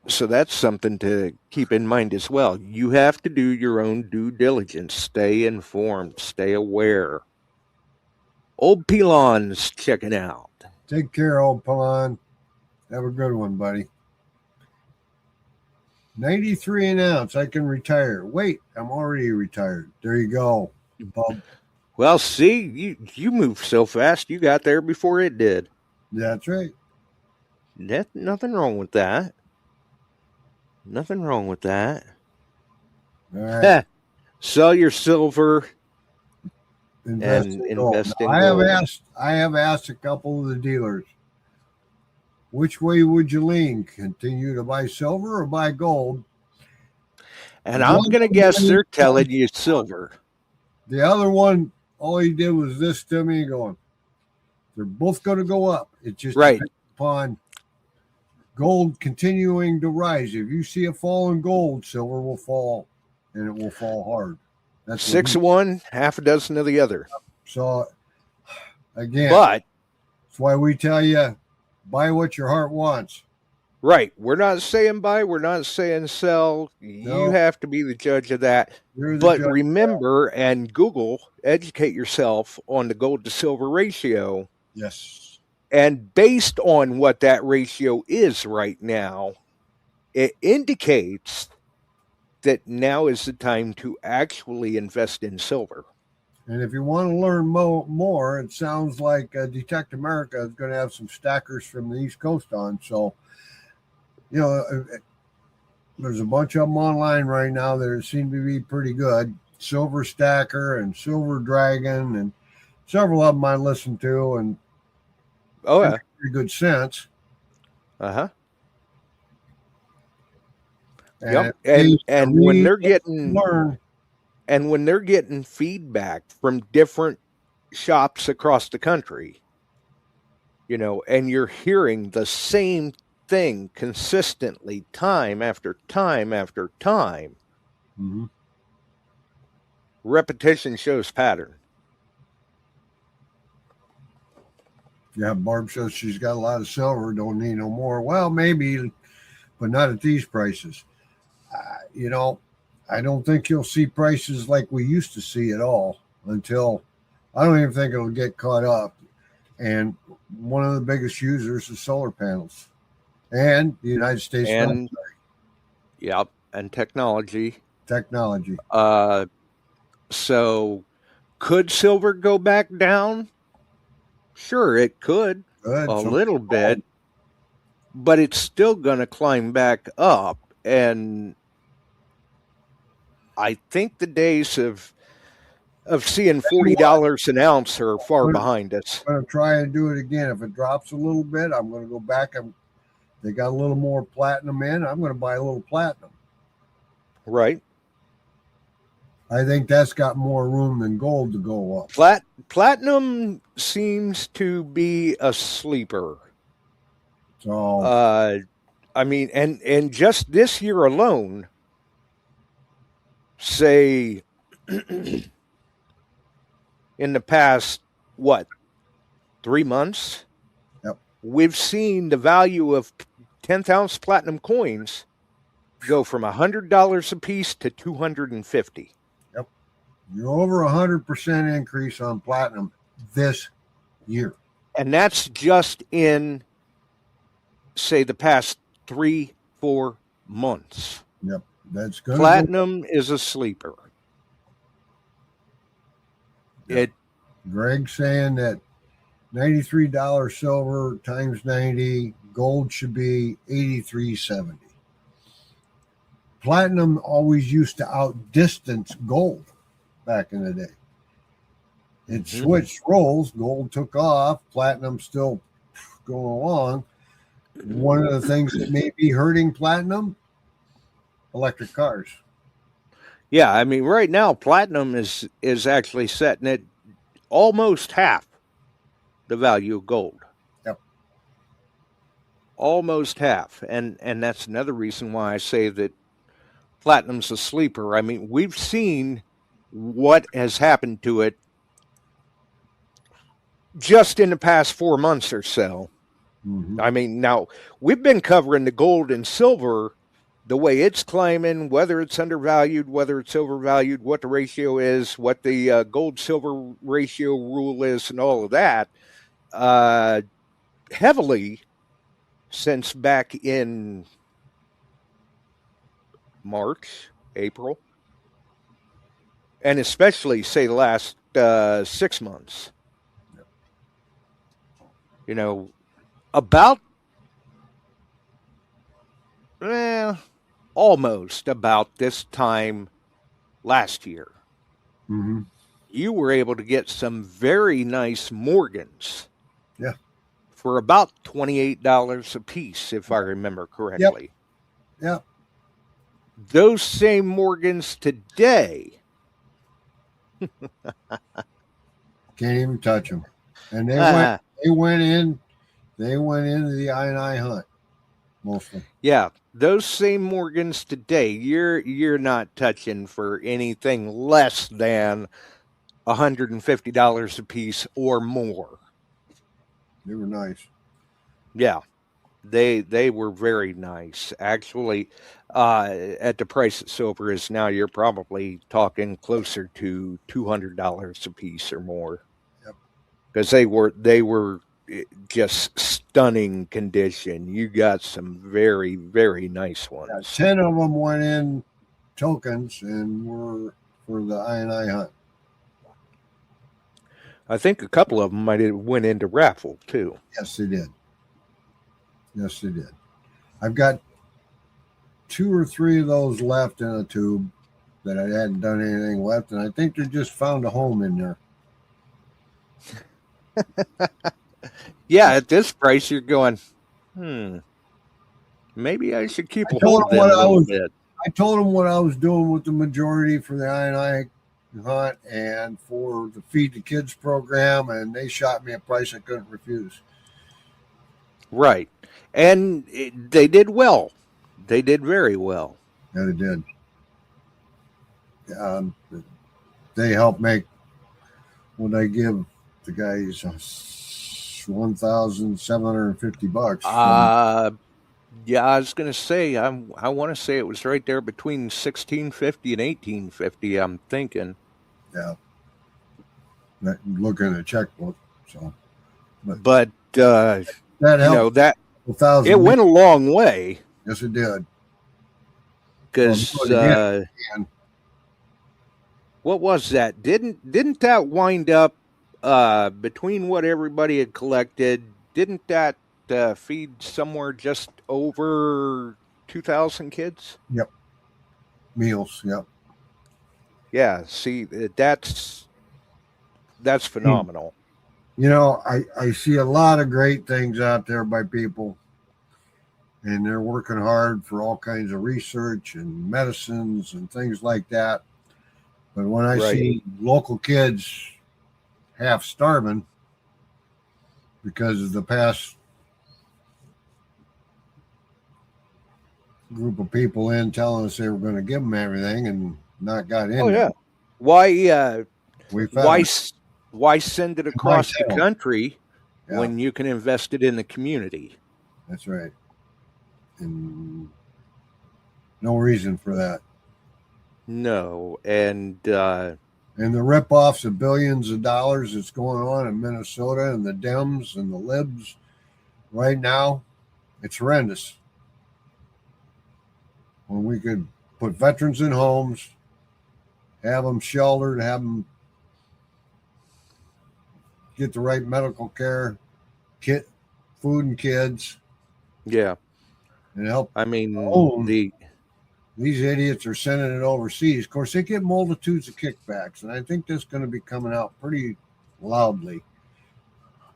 So that's something to keep in mind as well. You have to do your own due diligence. Stay informed. Stay aware. Old Pelon's checking out. Take care, old Pelon. Have a good one, buddy. 93 an ounce. I can retire. Wait, I'm already retired. There you go, Bob. Well, see, you moved so fast. You got there before it did. That's right. Nothing wrong with that. Nothing wrong with that. All right. Sell your silver Invest and in gold. invest in Now, gold. I have asked a couple of the dealers, which way would you lean? Continue to buy silver or buy gold? And I'm going to guess they're telling you silver. The other one, all he did was this to me going, they're both going to go up. It just Right. depends upon gold continuing to rise. If you see a fall in gold, silver will fall, and it will fall hard. That's what 6 of one, half a dozen of the other. So, again, But That's why we tell you, buy what your heart wants. Right. We're not saying buy. We're not saying sell. You No. have to be the judge of that. You're the But judge. remember and Google, educate yourself on the gold to silver ratio. Yes. And based on what that ratio is right now, it indicates that now is the time to actually invest in silver. And if you want to learn more, it sounds like Detect America is going to have some stackers from the East Coast on. So, there's a bunch of them online right now that seem to be pretty good. Silver Stacker and Silver Dragon, and several of them I listen to, and pretty good sense. Uh-huh. And Yep. And when they're getting learn. And when they're getting feedback from different shops across the country, and you're hearing the same thing consistently time after time after time, Mm-hmm. repetition shows pattern. Yeah, Barb says she's got a lot of silver, don't need no more. Well, maybe, but not at these prices. I don't think you'll see prices like we used to see at all until, I don't even think it'll get caught up. And one of the biggest users is solar panels and the United States and technology. So could silver go back down? Sure, it could. Little bit, but it's still going to climb back up. And I think the days of seeing $40 an ounce are far behind us. I'm going to try and do it again. If it drops a little bit, I'm going to go back. They got a little more platinum in. I'm going to buy a little platinum. Right. I think that's got more room than gold to go up. Platinum seems to be a sleeper. So, and just this year alone, say in the past, 3 months? Yep. We've seen the value of 10th ounce platinum coins go from $100 a piece to $250. Yep. You're over 100% increase on platinum this year. And that's just in, say, the past 3-4 months. Yep. That's good. Platinum is a sleeper. Yep. Greg's saying that $93 silver times 90, gold should be $83.70. Platinum always used to outdistance gold back in the day. It switched roles. Gold took off. Platinum still going along. One of the things that may be hurting platinum, electric cars. Yeah, right now platinum is actually setting at almost half the value of gold. Yep. Almost half. And that's another reason why I say that platinum's a sleeper. We've seen what has happened to it just in the past 4 months or so. Mm-hmm. Now we've been covering the gold and silver, the way it's climbing, whether it's undervalued, whether it's overvalued, what the ratio is, what the gold-silver ratio rule is, and all of that, heavily since back in March, April, and especially, say, the last 6 months. About almost about this time last year, you were able to get some very nice Morgans. Yeah. For about $28 a piece, if I remember correctly. Yep. Those same Morgans today. Can't even touch them. And they went into the I&I hunt mostly. Yeah, those same Morgans today, you're not touching for anything less than $150 a piece or more. They were nice. Yeah, they were very nice. Actually, at the price that silver is now, you're probably talking closer to $200 a piece or more. Yep. Because they were just stunning condition. You got some very, very nice Yeah, ones. 10 of them went in tokens and were for the I hunt. I think a couple of them might have went into raffle too. Yes, they did. Yes, they did. I've got 2 or 3 of those left in a tube that I hadn't done anything left, and I think they just found a home in there. Yeah, at this price, you're going, maybe I should keep I a told hold of them them what a I little was- bit. I told them what I was doing with the majority for the I hunt and for the Feed the Kids program, and they shot me a price I couldn't refuse. Right. And they did well. They did very well. Yeah, they did. They helped make what I give the guys $1,750. Yeah, I was going to say, I want to say it was right there between $1,650 and $1,850, I'm thinking. Yeah. Looking at the checkbook. So, But, that helped. that $1,000. it went a long way. Yes, it did. Because, what was that? Didn't that wind up, between what everybody had collected, didn't that feed somewhere just over 2,000 kids? Meals. Yep. Yeah, see, that's phenomenal. I see a lot of great things out there by people, and they're working hard for all kinds of research and medicines and things like that. But when I see local kids half starving because of the past group of people in telling us they were going to give them everything and not got in. Oh yeah. Why We found why send it across the tell. country Yeah. when you can invest it in the community? That's right. And no reason for that. No, and And the rip-offs of billions of dollars that's going on in Minnesota and the Dems and the Libs right now, it's horrendous. When we could put veterans in homes, have them sheltered, have them get the right medical care, food and kids, yeah, and help. I mean Oh. the These idiots are sending it overseas. Of course, they get multitudes of kickbacks, and I think that's going to be coming out pretty loudly.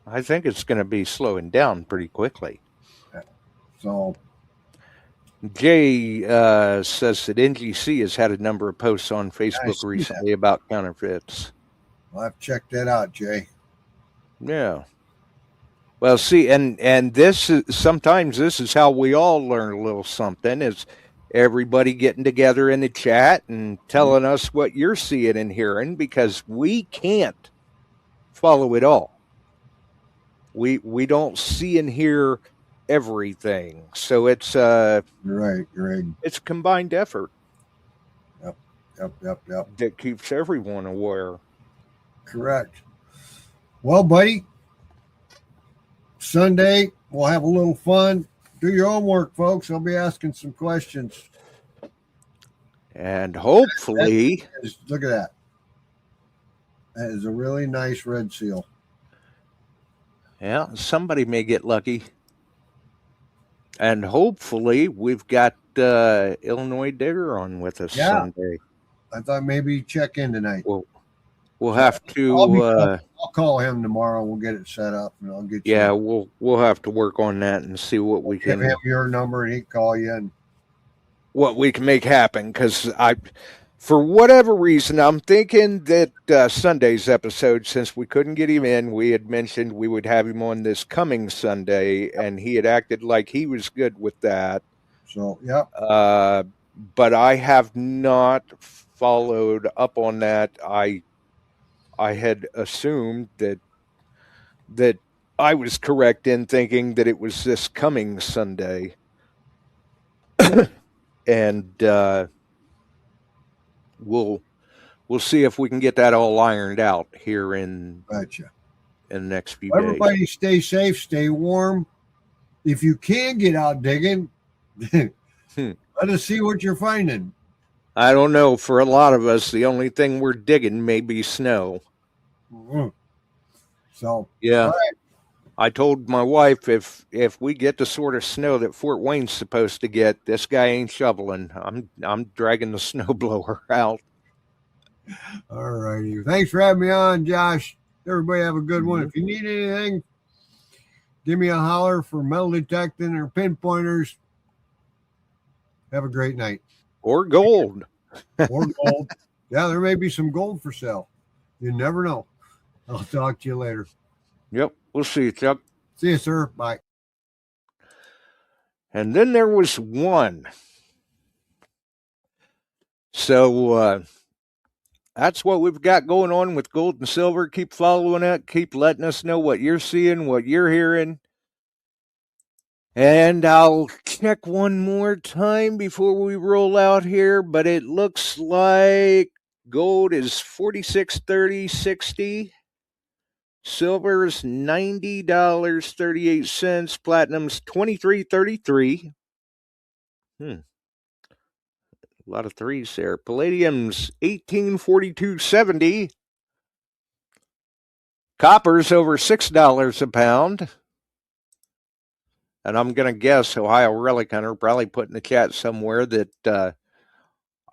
I think it's going to be slowing down pretty quickly. So, Jay says that NGC has had a number of posts on Facebook see recently about counterfeits. I'll have to check that out, Jay. Yeah. Well, see, and this is sometimes this is how we all learn a little something, is everybody getting together in the chat and telling us what you're seeing and hearing, because we can't follow it all. We don't see and hear everything, so it's You're right, Greg. it's a combined effort Yep. that keeps everyone aware. Correct. Well, buddy, Sunday we'll have a little fun. Do your homework, folks. I'll be asking some questions. And hopefully, Look at that. That is a really nice red seal. yeah, somebody may get lucky. And hopefully we've got Illinois Digger on with us Yeah. Sunday. I thought maybe check in tonight. We'll have I'll call him tomorrow. We'll get it set up, and I'll get you. yeah, we'll have to work on that and see what we Give can him your number, and he can call you. And make happen. Because for whatever reason, I'm thinking that Sunday's episode, since we couldn't get him in, we had mentioned we would have him on this coming Sunday, and he had acted like he was good with that. so, yeah, But I have not followed up on that. I had assumed that I was correct in thinking that it was this coming Sunday. And we'll see if we can get that all ironed out here in Gotcha. the next few days. Everybody stay safe, stay warm. If you can get out digging, let us see what you're finding. I don't know. For a lot of us, the only thing we're digging may be snow. Mhm. So, Yeah. all right. I told my wife if we get the sort of snow that Fort Wayne's supposed to get, this guy ain't shoveling. I'm dragging the snowblower out. All righty. Thanks for having me on, Josh. Everybody have a good one. If you need anything, give me a holler for metal detecting or pinpointers. Have a great night. Or gold. Or gold. Yeah, there may be some gold for sale. You never know. I'll talk to you later. Yep. We'll see you, Chuck. See you, sir. Bye. And then there was one. So that's what we've got going on with gold and silver. Keep following it. Keep letting us know what you're seeing, what you're hearing. And I'll check one more time before we roll out here, but it looks like gold is $46.30.60. Silver is $90.38. Platinum's $23.33. A lot of threes there. Palladium's $18.42.70. Copper's over $6 a pound. And I'm going to guess Ohio Relic Hunter probably put in the chat somewhere that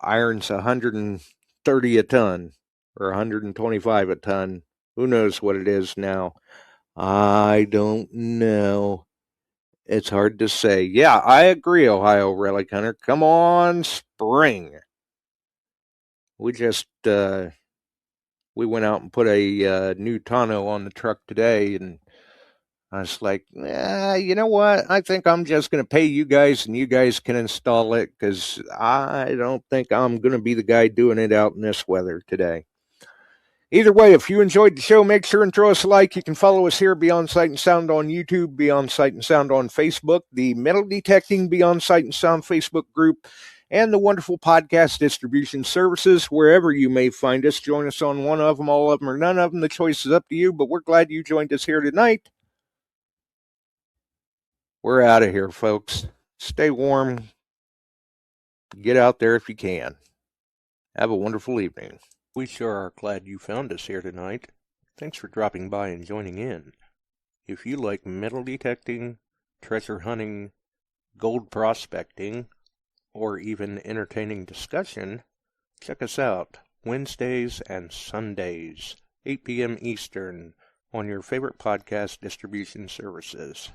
iron's $130 a ton or $125 a ton. Who knows what it is now? I don't know. It's hard to say. Yeah, I agree, Ohio Relic Hunter. Come on, spring. We just we went out and put a new tonneau on the truck today, and I was like, you know what? I think I'm just going to pay you guys, and you guys can install it, because I don't think I'm going to be the guy doing it out in this weather today. Either way, if you enjoyed the show, make sure and throw us a like. You can follow us here, Beyond Sight and Sound on YouTube, Beyond Sight and Sound on Facebook, the Metal Detecting Beyond Sight and Sound Facebook group, and the wonderful podcast distribution services. Wherever you may find us, join us on one of them, all of them, or none of them. The choice is up to you, but we're glad you joined us here tonight. We're out of here, folks. Stay warm. Get out there if you can. Have a wonderful evening. We sure are glad you found us here tonight. Thanks for dropping by and joining in. If you like metal detecting, treasure hunting, gold prospecting, or even entertaining discussion, check us out Wednesdays and Sundays, 8 p.m. Eastern, on your favorite podcast distribution services.